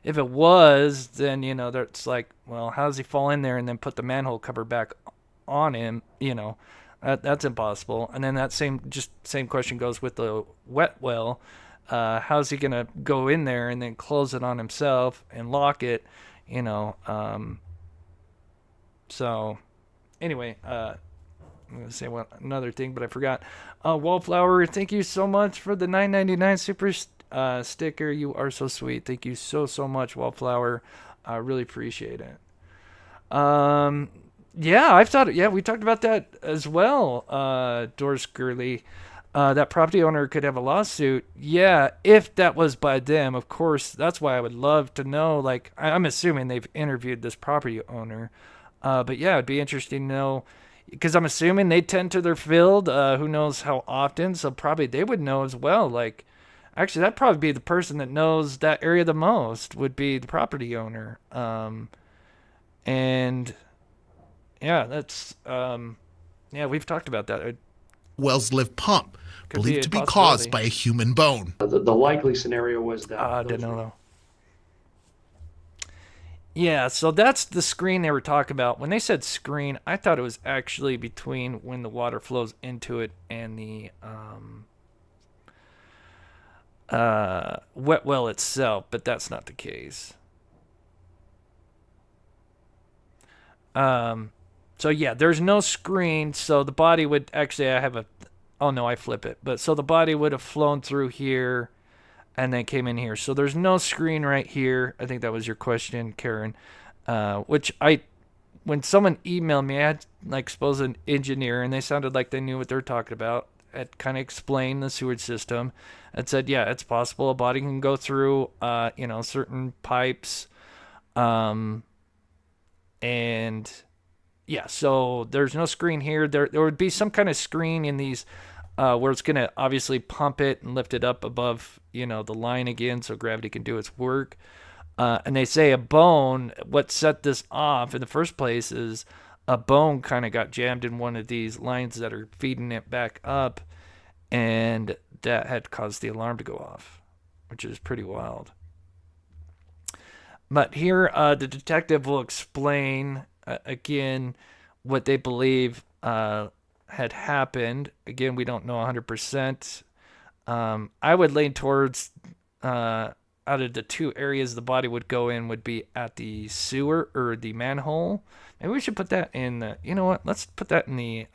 If it was, then, you know, that's like, well, how does he fall in there and then put the manhole cover back on him? You know, that's impossible. And then that same question goes with the wet well. How's he going to go in there and then close it on himself and lock it, you know? So anyway, I'm going to say another thing, but I forgot. Wallflower, thank you so much for the $9.99 super sticker. You are so sweet. Thank you so much, Wallflower. I really appreciate it. Yeah, we talked about that as well, Doris Gurley. That property owner could have a lawsuit. Yeah, if that was by them, of course. That's why I would love to know. Like, I'm assuming they've interviewed this property owner. But yeah, it'd be interesting to know, because I'm assuming they tend to their field. Who knows how often? So probably they would know as well. Like, actually, that'd probably be the person that knows that area the most, would be the property owner. And yeah, that's we've talked about that. Wells lift pump, Could believed to be possibility. caused by a human bone. The likely scenario was that. I didn't know. Yeah, so that's the screen they were talking about. When they said screen, I thought it was actually between when the water flows into it and the wet well itself, but that's not the case. So yeah, there's no screen, so the body would actually, I flip it. But so the body would have flown through here and then came in here. So there's no screen right here. I think that was your question, Karen. When someone emailed me, I had, like, suppose an engineer, and they sounded like they knew what they were talking about. had kind of explained the sewage system and said, yeah, it's possible a body can go through, certain pipes. And yeah, so there's no screen here. There would be some kind of screen in these where it's going to obviously pump it and lift it up above, the line again so gravity can do its work. And they say a bone, what set this off in the first place is a bone kind of got jammed in one of these lines that are feeding it back up, and that had caused the alarm to go off, which is pretty wild. But here, the detective will explain again what they believe had happened. Again, we don't know 100%. I would lean towards out of the two areas the body would go in would be at the sewer or the manhole. Maybe we should put that in the, you know what? Let's put that in the,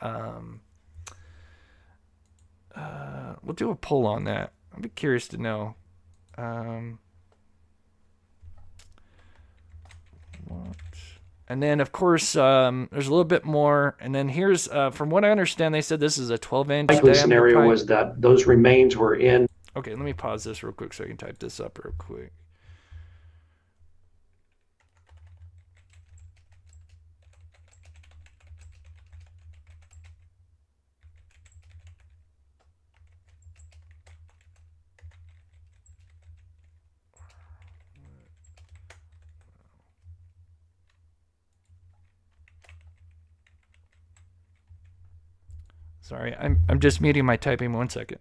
we'll do a poll on that. I'd be curious to know. And then, of course, there's a little bit more. And then here's, from what I understand, they said this is a 12-inch Likely scenario was that those remains were in. Okay, let me pause this real quick so I can type this up real quick. Sorry, I'm just muting my typing 1 second.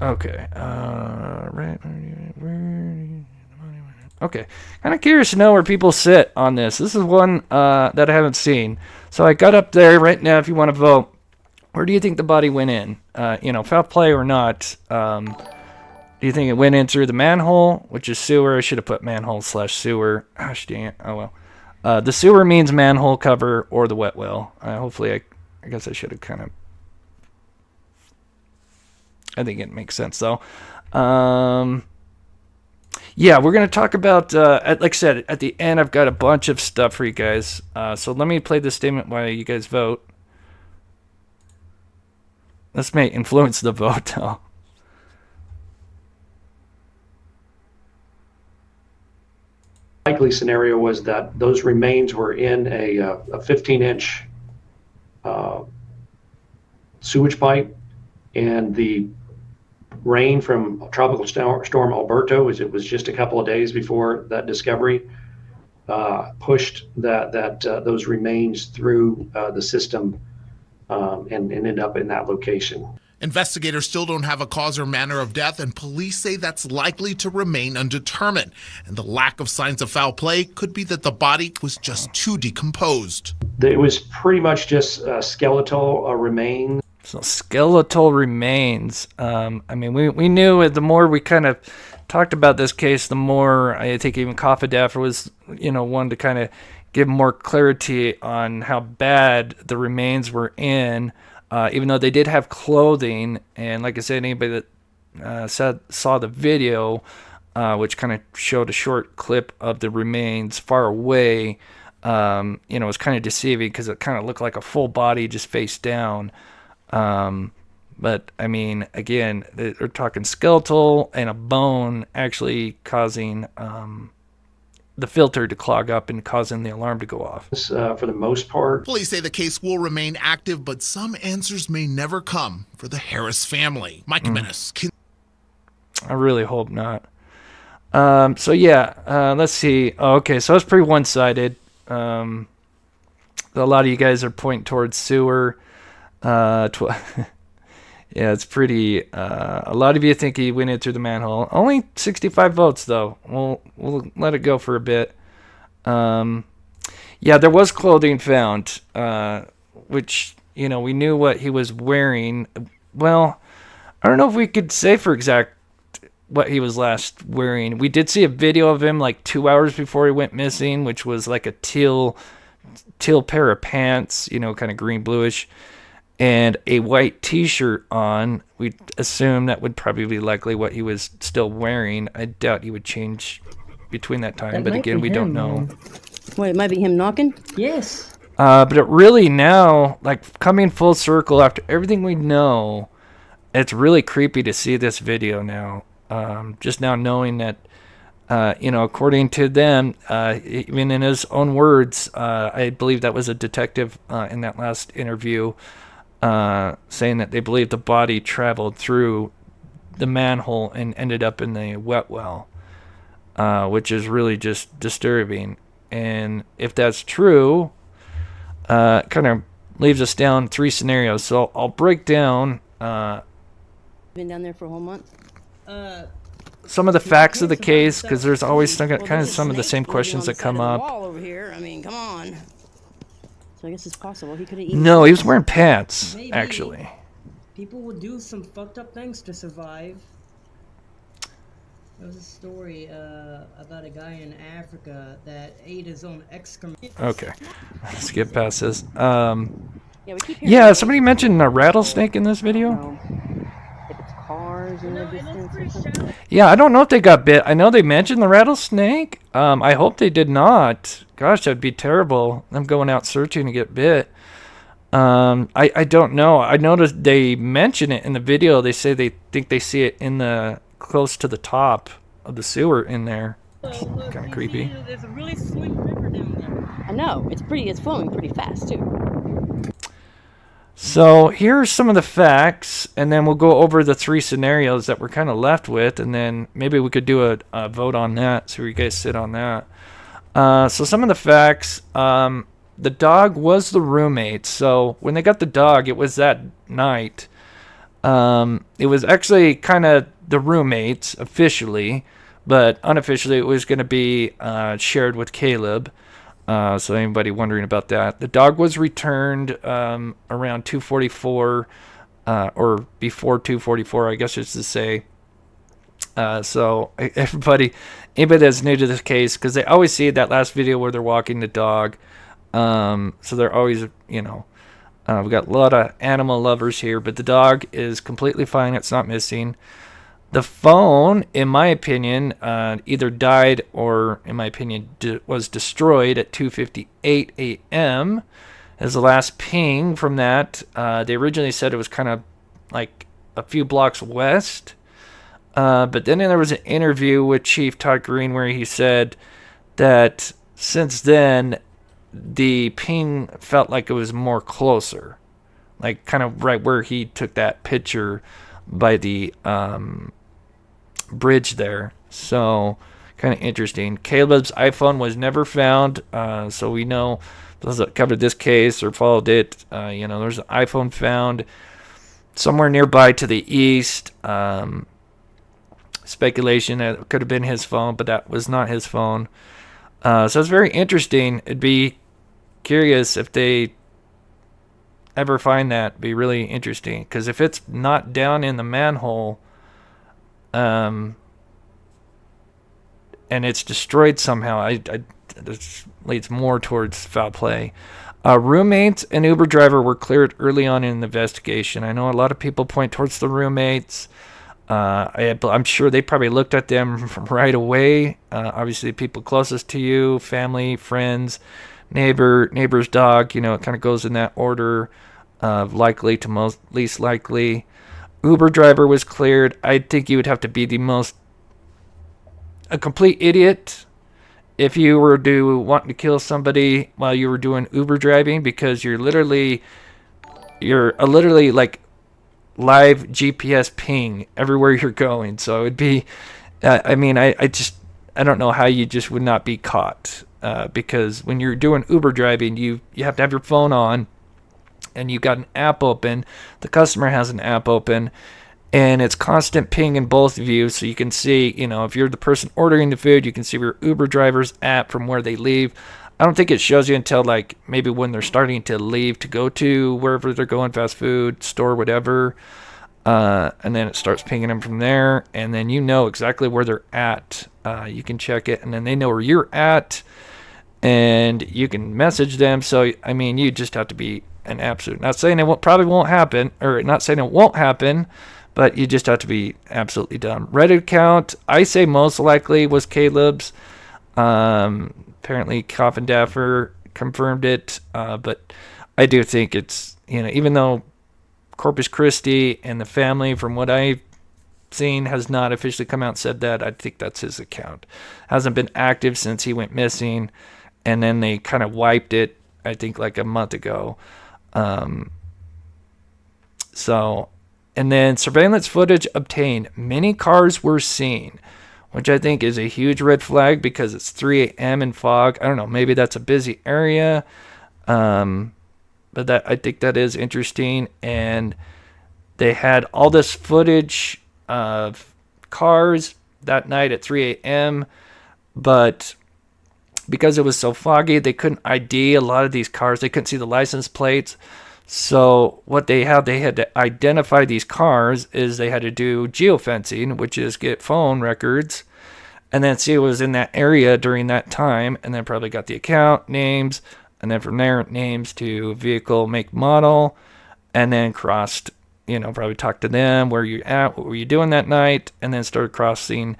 Okay. Right. Okay. Kind of curious to know where people sit on this. This is one that I haven't seen. So I got up there right now. If you want to vote, where do you think the body went in? Foul play or not? Do you think it went in through the manhole, which is sewer? I should have put manhole/sewer. Gosh dang it. Oh well. The sewer means manhole cover or the wet well. Hopefully, I guess I should have kind of. I think it makes sense, though. Yeah, we're going to talk about, like I said, at the end, I've got a bunch of stuff for you guys. So let me play this statement while you guys vote. This may influence the vote, though. Likely scenario was that those remains were in a 15-inch sewage pipe, and the rain from Tropical Storm Alberto, as it was just a couple of days before that discovery, pushed those remains through the system and ended up in that location. Investigators still don't have a cause or manner of death, and police say that's likely to remain undetermined. And the lack of signs of foul play could be that the body was just too decomposed. It was pretty much just skeletal remains. So skeletal remains. We knew the more we kind of talked about this case, the more I think even Kofadaf was, one to kind of give more clarity on how bad the remains were in. Even though they did have clothing, and like I said, anybody that saw the video, which kind of showed a short clip of the remains far away, it was kind of deceiving because it kind of looked like a full body just face down. But I mean, again, they're talking skeletal and a bone actually causing the filter to clog up and causing the alarm to go off. For the most part. Police say the case will remain active, but some answers may never come for the Harris family. Mike Menace. I really hope not. Let's see. Oh, okay, so it's pretty one-sided. A lot of you guys are pointing towards sewer. Yeah, it's pretty. A lot of you think he went in through the manhole. Only 65 votes, though. We'll let it go for a bit. There was clothing found, which we knew what he was wearing. Well, I don't know if we could say for exact what he was last wearing. We did see a video of him like 2 hours before he went missing, which was like a teal pair of pants, kind of green bluish. and a white t-shirt on. We assume that would probably be likely what he was still wearing. I doubt he would change between that time, but again, we don't know. Wait, it might be him knocking? Yes. But it really now, like coming full circle after everything we know, it's really creepy to see this video now. Just now knowing that, according to them, even in his own words, I believe that was a detective in that last interview, saying that they believe the body traveled through the manhole and ended up in the wet well, which is really just disturbing. And if that's true, kind of leaves us down 3 scenarios. So I'll break down Been down there for a whole month? some of the facts of the case, because there's always some of the same questions that come up. Wall over here. I mean, come on. So I guess it's possible he could have eaten. No, he was wearing pants, Maybe. actually. People would do some fucked up things to survive. There was a story about a guy in Africa that ate his own excrement. Okay, let's get past this. Yeah, we keep hearing Yeah, somebody mentioned a rattlesnake in this video. If it's cars in the distance or something. Yeah, I don't know if they got bit. I know they mentioned the rattlesnake. I hope they did not. Gosh, that'd be terrible. Them going out searching to get bit. I don't know. I noticed they mention it in the video. They say they think they see it in the close to the top of the sewer in there. Look, Kind of you creepy. see, there's a really slick river down there. I know. It's flowing pretty fast, too. So here are some of the facts, and then we'll go over the 3 scenarios that we're kind of left with, and then maybe we could do a vote on that, so you guys sit on that. So some of the facts, the dog was the roommate. So when they got the dog, it was that night. It was actually kind of the roommates officially, but unofficially it was going to be shared with Caleb. So anybody wondering about that, the dog was returned around 2:44 or before 2:44, I guess it's to say. So anybody that's new to this case, because they always see that last video where they're walking the dog. So they're always, we've got a lot of animal lovers here, but the dog is completely fine. It's not missing. The phone, in my opinion, either died or, in my opinion, was destroyed at 2:58 a.m. as the last ping from that. They originally said it was kind of like a few blocks west. But then there was an interview with Chief Todd Green where he said that since then, the ping felt like it was more closer. Like kind of right where he took that picture by the bridge there. So kind of interesting. Caleb's iPhone was never found. So we know those that covered this case or followed it, there's an iPhone found somewhere nearby to the east. Speculation that it could have been his phone, but that was not his phone. So it's very interesting. It'd be curious if they ever find that. It'd be really interesting, because if it's not down in the manhole, and it's destroyed somehow, this leads more towards foul play. Roommates and Uber driver were cleared early on in the investigation. I know a lot of people point towards the roommates. I'm sure they probably looked at them right away. Obviously, people closest to you, family, friends, neighbor's dog. It kind of goes in that order of likely to most least likely. Uber driver was cleared. I think you would have to be a complete idiot if you were wanting to kill somebody while you were doing Uber driving, because you're literally like live GPS ping everywhere you're going. So it'd be, I don't know how you just would not be caught, because when you're doing Uber driving, you have to have your phone on, and you've got an app open. The customer has an app open, and it's constant ping in both of you, so you can see, if you're the person ordering the food, you can see your Uber driver's app from where they leave. I don't think it shows you until like maybe when they're starting to leave to go to wherever they're going, fast food, store, whatever. And then it starts pinging them from there. And then exactly where they're at. You can check it, and then they know where you're at, and you can message them. So, you just have to be an absolute. Not saying it probably won't happen, or not saying it won't happen, but you just have to be absolutely dumb. Reddit account, I say most likely was Caleb's. Apparently, Coffin Daffer confirmed it, but I do think it's, even though Corpus Christi and the family, from what I've seen, has not officially come out and said that, I think that's his account. Hasn't been active since he went missing, and then they kind of wiped it, I think, like a month ago. And then surveillance footage obtained. Many cars were seen, which I think is a huge red flag because it's 3 a.m. in fog. I don't know, maybe that's a busy area. But I think that is interesting. And they had all this footage of cars that night at 3 a.m. But because it was so foggy, they couldn't ID a lot of these cars. They couldn't see the license plates. So what they had to identify these cars is they had to do geofencing, which is get phone records and then see who was in that area during that time, and then probably got the account names, and then from there names to vehicle, make, model, and then crossed, probably talked to them, where you at, what were you doing that night, and then started crossing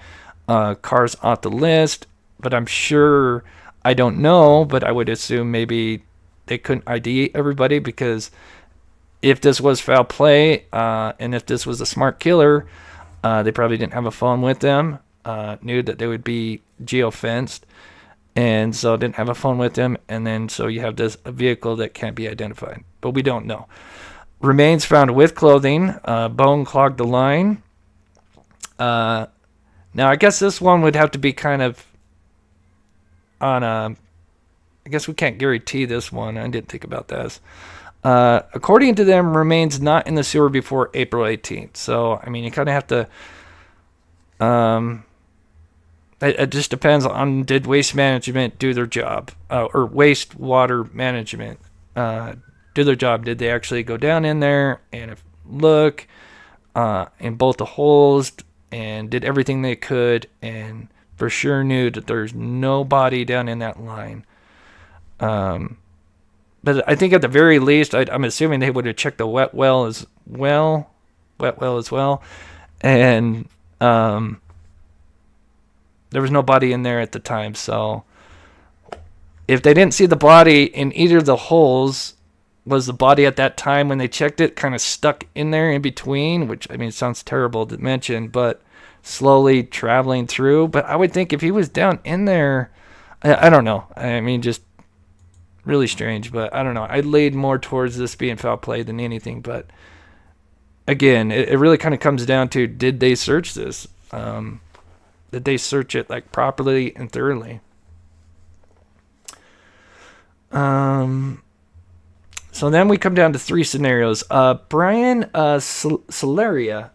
cars off the list. But I'm sure, I don't know, but I would assume maybe they couldn't ID everybody, because if this was foul play, and if this was a smart killer, they probably didn't have a phone with them, knew that they would be geofenced, and so didn't have a phone with them, and then so you have a vehicle that can't be identified. But we don't know. Remains found with clothing, bone clogged the line. Now I guess this one would have to be kind of on a, I guess we can't guarantee this one. I didn't think about this. According to them, remains not in the sewer before April 18th. So, I mean, you kind of have to... it just depends on, did waste management do their job? Or wastewater management do their job? Did they actually go down in there and look in both the holes and did everything they could, and for sure knew that there's no body down in that line? But I think at the very least, I'm assuming they would have checked the wet well as well, and there was no body in there at the time. So if they didn't see the body in either of the holes, was the body at that time when they checked it kind of stuck in there in between? Which, I mean, it sounds terrible to mention, but slowly traveling through. But I would think if he was down in there, I don't know. I mean, just really strange, but I don't know. I laid more towards this being foul play than anything, but again, it really kind of comes down to, did they search this? Did they search it like properly and thoroughly? So then we come down to 3 scenarios. Brian Solaria,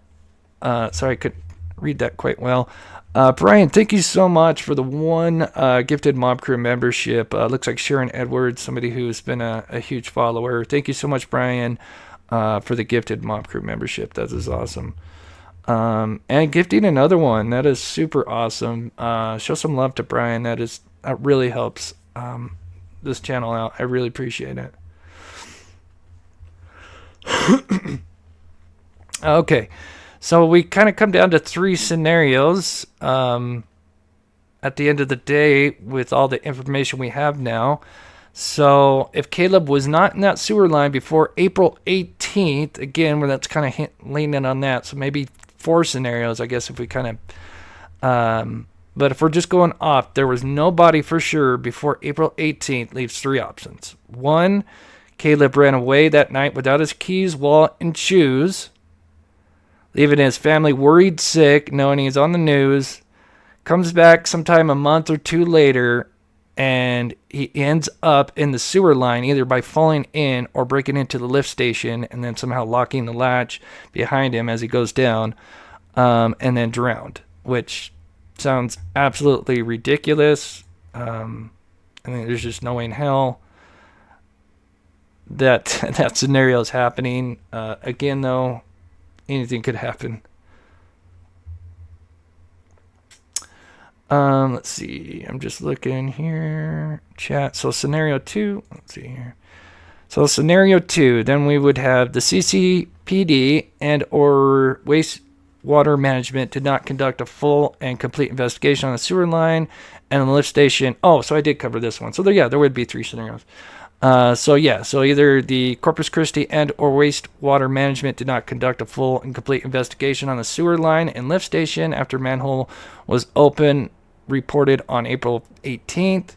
sorry, I couldn't read that quite well. Brian, thank you so much for the 1 gifted Mob Crew membership. Looks like Sharon Edwards, somebody who's been a huge follower. Thank you so much, Brian, for the gifted Mob Crew membership. That is awesome. And gifting another one. That is super awesome. Show some love to Brian. That really helps this channel out. I really appreciate it. Okay. So we kind of come down to 3 scenarios at the end of the day with all the information we have now. So if Caleb was not in that sewer line before April 18th, again, where that's kind of leaning on that. So maybe 4 scenarios, I guess, if we kind of... but if we're just going off, there was no body for sure before April 18th, leaves 3 options. 1, Caleb ran away that night without his keys, wallet, and shoes, leaving his family worried, sick, knowing he's on the news, comes back sometime a month or 2 later, and he ends up in the sewer line either by falling in or breaking into the lift station and then somehow locking the latch behind him as he goes down, and then drowned, which sounds absolutely ridiculous. I mean, there's just no way in hell that that scenario is happening. Again, though, anything could happen. Let's see. I'm just looking here. Chat. So scenario 2. Let's see here. So scenario 2, then we would have the CCPD and or wastewater management did not conduct a full and complete investigation on the sewer line and the lift station. Oh, so I did cover this one. So there would be 3 scenarios. So either the Corpus Christi and or wastewater management did not conduct a full and complete investigation on the sewer line and lift station after manhole was open, reported on April 18th.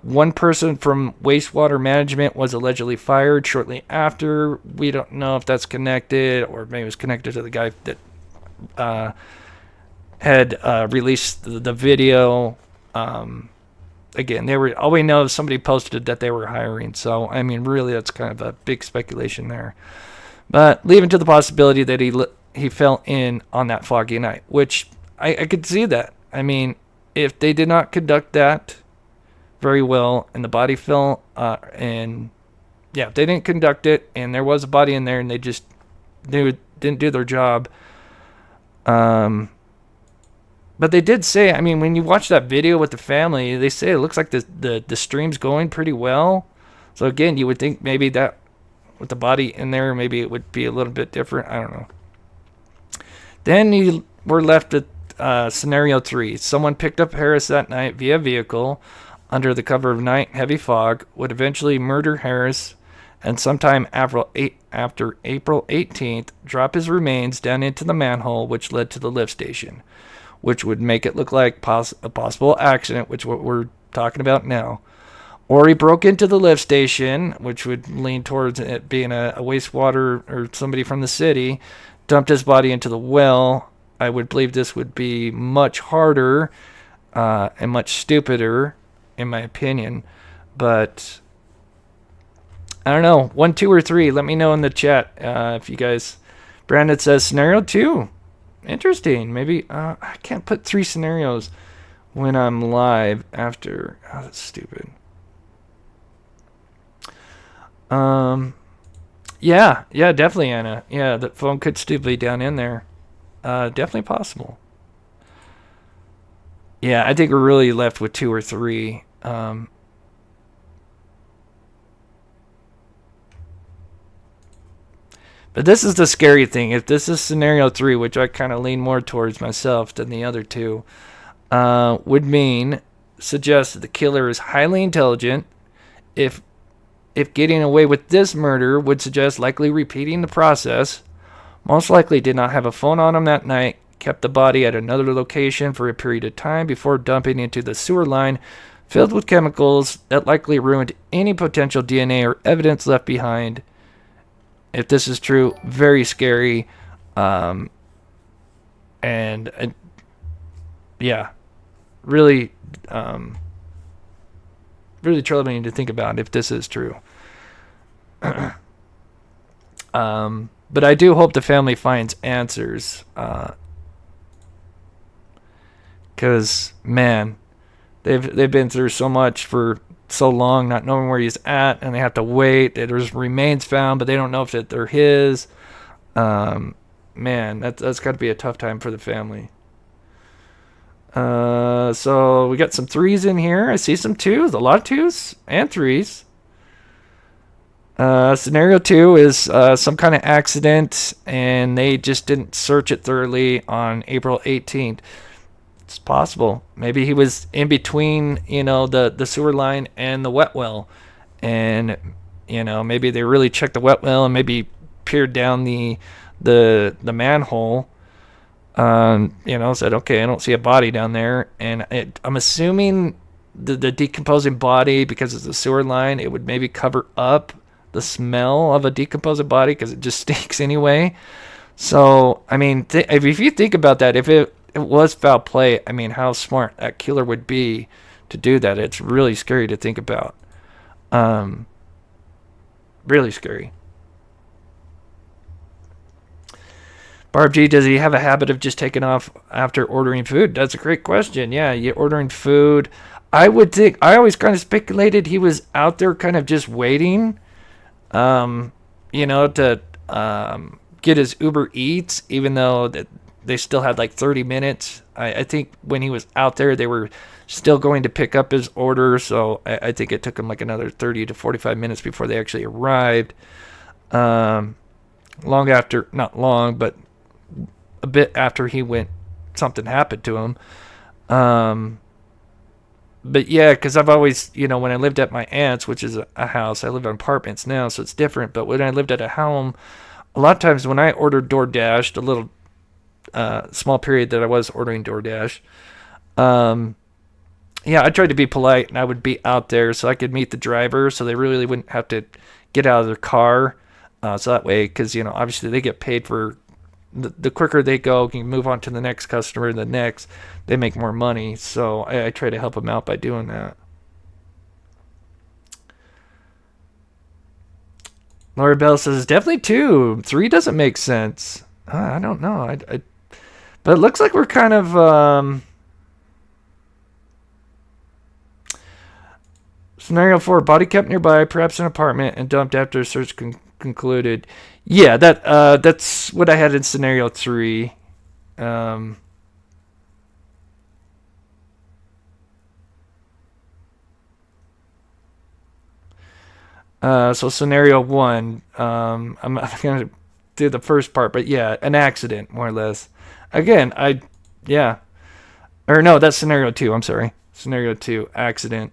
One person from wastewater management was allegedly fired shortly after. We don't know if that's connected, or maybe it was connected to the guy that had released the video. Again, all we know is somebody posted that they were hiring. So, I mean, really, that's kind of a big speculation there. But leaving to the possibility that he fell in on that foggy night, which I could see that. I mean, if they did not conduct that very well and the body fell, if they didn't conduct it and there was a body in there and they didn't do their job. But they did say, I mean, when you watch that video with the family, they say it looks like the stream's going pretty well. So again, you would think maybe that with the body in there, maybe it would be a little bit different. I don't know. Then we're left with scenario 3. Someone picked up Harris that night via vehicle under the cover of night, heavy fog, would eventually murder Harris, and sometime after April 18th, drop his remains down into the manhole, which led to the lift station, which would make it look like a possible accident, which is what we're talking about now. Or he broke into the lift station, which would lean towards it being a wastewater or somebody from the city, dumped his body into the well. I would believe this would be much harder and much stupider, in my opinion. But I don't know. 1, 2, or 3. Let me know in the chat if you guys. Brandon says scenario 2. Interesting. Maybe I can't put 3 scenarios when I'm live after. Oh, that's stupid. Yeah, definitely, Anna. Yeah, the phone could still be down in there. Definitely possible. Yeah, I think we're really left with 2 or 3. But this is the scary thing. If this is scenario 3, which I kind of lean more towards myself than the other 2, would suggest that the killer is highly intelligent. If getting away with this murder would suggest likely repeating the process, most likely did not have a phone on him that night, kept the body at another location for a period of time before dumping into the sewer line filled with chemicals that likely ruined any potential DNA or evidence left behind. If this is true, very scary. Really, really troubling to think about if this is true. But I do hope the family finds answers. Because, man, they've been through so much for so long, not knowing where he's at, and they have to wait. There's remains found, but they don't know if they're his. Man, that's got to be a tough time for the family. So we got some 3s in here. I see some 2s, a lot of 2s and 3s. Scenario 2 is some kind of accident, and they just didn't search it thoroughly on April 18th. It's possible. Maybe he was in between, the sewer line and the wet well, and maybe they really checked the wet well and maybe peered down the manhole. Said, okay, I don't see a body down there, and I'm assuming the decomposing body, because it's a sewer line, it would maybe cover up the smell of a decomposing body because it just stinks anyway. So, I mean, if you think about that, if it was foul play, I mean, how smart that killer would be to do that. It's really scary to think about. Really scary. Barb G, does he have a habit of just taking off after ordering food? That's a great question. Yeah, you're ordering food. I would think, I always kind of speculated he was out there kind of just waiting, to get his Uber Eats, even though that they still had like 30 minutes. I think when he was out there, they were still going to pick up his order. So I think it took him like another 30 to 45 minutes before they actually arrived. Long after, not long, but a bit after he went, something happened to him. But yeah, because I've always, when I lived at my aunt's, which is a house, I live in apartments now, so it's different. But when I lived at a home, a lot of times when I ordered DoorDash, the little small period that I was ordering DoorDash, yeah, I tried to be polite, and I would be out there so I could meet the driver, so they really wouldn't have to get out of their car. So that way, because, obviously they get paid for the quicker they go, can move on to the next customer, the next, they make more money. So I try to help them out by doing that. Laura Bell says, definitely 2. 3 doesn't make sense. I don't know. But it looks like we're kind of... Scenario 4, body kept nearby, perhaps an apartment, and dumped after search concluded. Yeah, that's what I had in scenario 3. So scenario 1, I'm going to do the first part, but yeah, an accident, more or less. Again, or no, that's scenario 2, I'm sorry. Scenario 2, accident.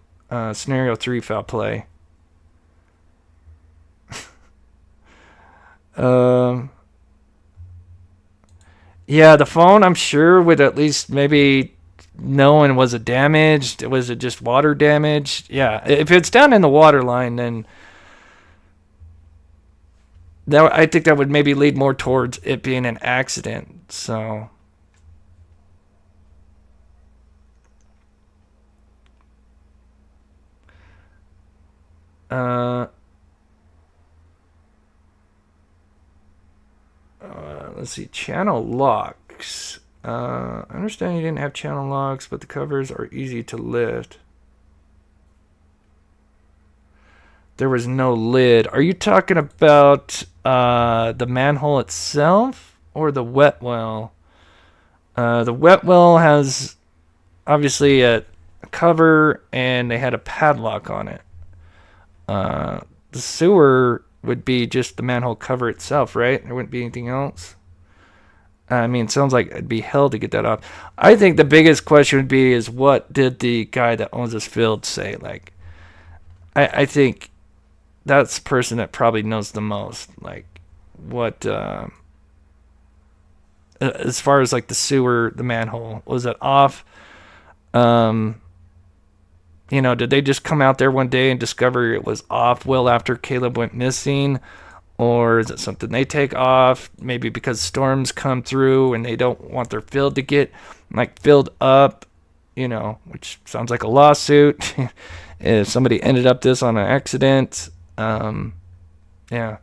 Scenario 3, foul play. Yeah, the phone, I'm sure, would at least maybe know, and was it damaged? Was it just water damaged? Yeah, if it's down in the water line, then I think that would maybe lead more towards it being an accident. So... let's see, channel locks. I understand you didn't have channel locks, but the covers are easy to lift. There was no lid. Are you talking about the manhole itself or the wet well? The wet well has obviously a cover, and they had a padlock on it. The sewer would be just the manhole cover itself, right? There wouldn't be anything else. I mean, it sounds like it'd be hell to get that off. I think the biggest question would be is, what did the guy that owns this field say? Like, I think that's the person that probably knows the most. Like, what, as far as like the sewer, the manhole, was it off? Did they just come out there one day and discover it was off well after Caleb went missing? Or is it something they take off, maybe because storms come through and they don't want their field to get filled up, which sounds like a lawsuit. If somebody ended up this on an accident. Yeah. A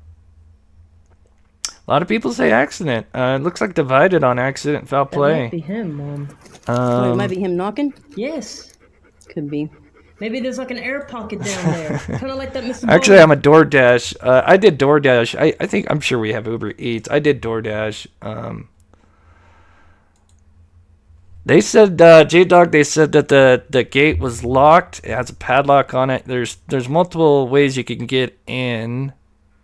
lot of people say accident. It looks like divided on accident, foul play. That might be him, Mom. It might be him knocking? Yes. Could be. Maybe there's like an air pocket down there. Kind of like that Mr. Actually, I'm a DoorDash. I did DoorDash. I'm sure we have Uber Eats. I did DoorDash. They said, J-Dog, they said that the gate was locked. It has a padlock on it. There's multiple ways you can get in.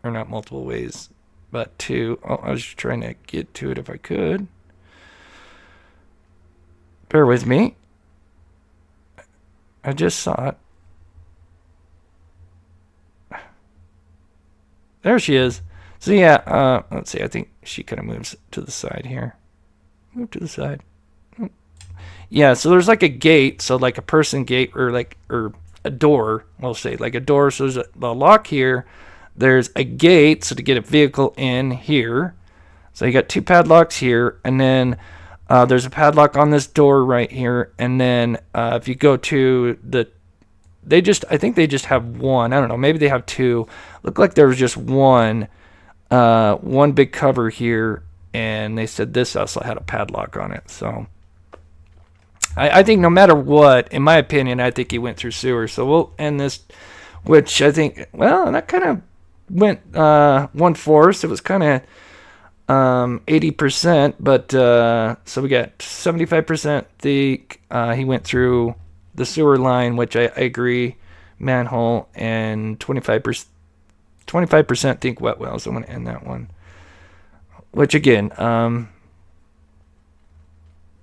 Or not multiple ways, but 2. Oh, I was trying to get to it if I could. Bear with me. I just saw it. There she is. So yeah, let's see. I think she kind of moves to the side here. Move to the side. Yeah, so there's like a gate, so like a person gate, or a door, we'll say, like a door. So there's a lock here. There's a gate, so to get a vehicle in here. So you got 2 padlocks here, and then there's a padlock on this door right here, and then if you go to I think they just have 1. I don't know, maybe they have 2. Looked like there was just one big cover here, and they said this also had a padlock on it. So I think no matter what, in my opinion, I think he went through sewer. So we'll end this, which I think, well, that kind of went 1/4. It was kind of 80%, but so we got 75% think he went through the sewer line, which I agree, manhole, and 25% think wet wells. I'm going to end that one. Which again,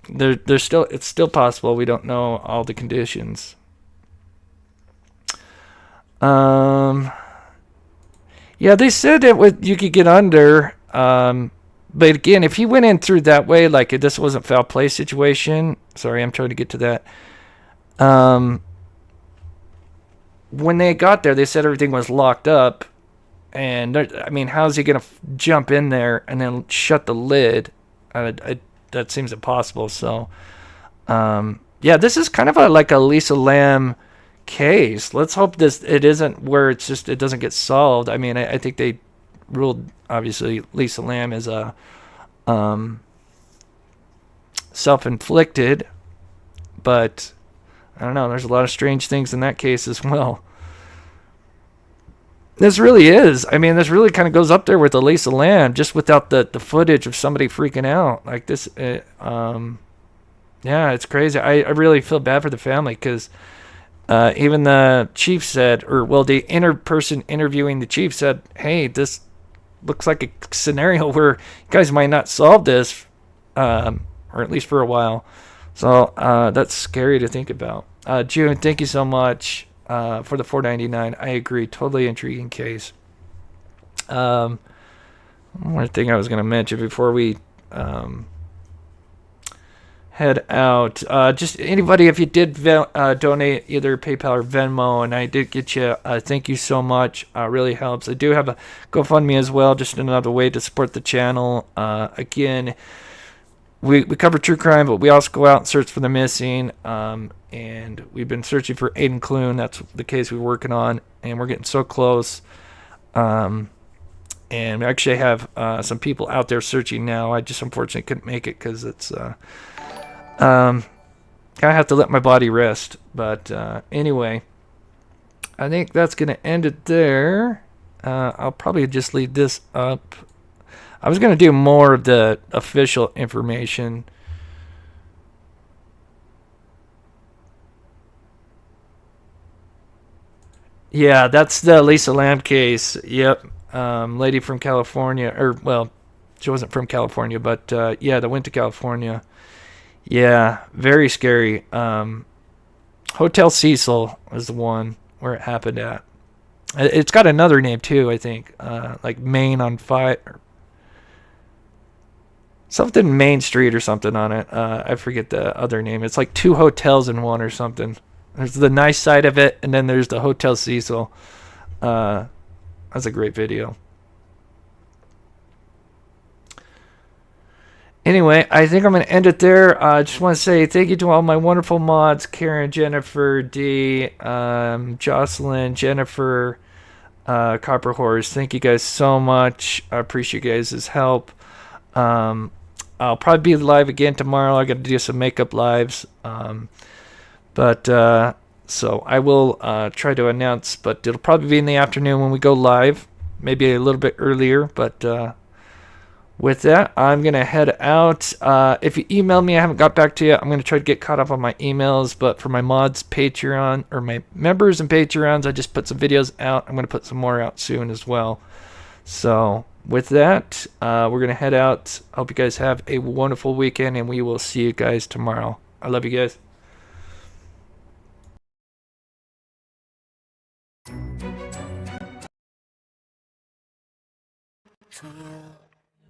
there's still, it's still possible. We don't know all the conditions. Yeah, they said that you could get under. But again, if he went in through that way, like if this wasn't foul play situation. Sorry, I'm trying to get to that. When they got there, they said everything was locked up. And I mean, how's he gonna jump in there and then shut the lid? That seems impossible. So, yeah, this is kind of like a Lisa Lam case. Let's hope it isn't where it's just it doesn't get solved. I mean, I think they ruled obviously Lisa Lam is a self-inflicted, but I don't know. There's a lot of strange things in that case as well. This really is. I mean, this really kind of goes up there with the Lisa Lam, just without the footage of somebody freaking out like this. Yeah, it's crazy. I really feel bad for the family because even the chief said, or well, the person interviewing the chief said, "Hey, this looks like a scenario where you guys might not solve this, or at least for a while." So that's scary to think about. June, thank you so much for the $4.99. I agree. Totally intriguing case. One more thing I was going to mention before we head out. Just anybody, if you did donate either PayPal or Venmo, and I did get you, thank you so much. Really helps. I do have a GoFundMe as well, just another way to support the channel. Again, we cover true crime, but we also go out and search for the missing. And we've been searching for Aidan Clune. That's the case we're working on, and we're getting so close. And we actually have some people out there searching now. I just unfortunately couldn't make it because it's kind of have to let my body rest. But anyway, I think that's going to end it there. I'll probably just leave this up. I was going to do more of the official information. Yeah, that's the Lisa Lam case. Yep. Lady from California. Or, well, she wasn't from California, but yeah, that went to California. Yeah, very scary. Hotel Cecil is the one where it happened at. It's got another name, too, I think. Like Main on Fire. Something Main Street or something on it. I forget the other name. It's like 2 hotels in one or something. There's the nice side of it, and then there's the Hotel Cecil. That's a great video. Anyway, I think I'm going to end it there. I just want to say thank you to all my wonderful mods, Karen, Jennifer, Dee, Jocelyn, Jennifer, Copper Horse. Thank you guys so much. I appreciate you guys' help. I'll probably be live again tomorrow. I got to do some makeup lives. So I will try to announce, but it'll probably be in the afternoon when we go live, maybe a little bit earlier. But with that, I'm going to head out. If you email me, I haven't got back to you. I'm going to try to get caught up on my emails. But for my mods Patreon, or my members and Patreons, I just put some videos out. I'm going to put some more out soon as well. So with that, we're going to head out. Hope you guys have a wonderful weekend, and we will see you guys tomorrow. I love you guys.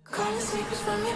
Call the secrets from your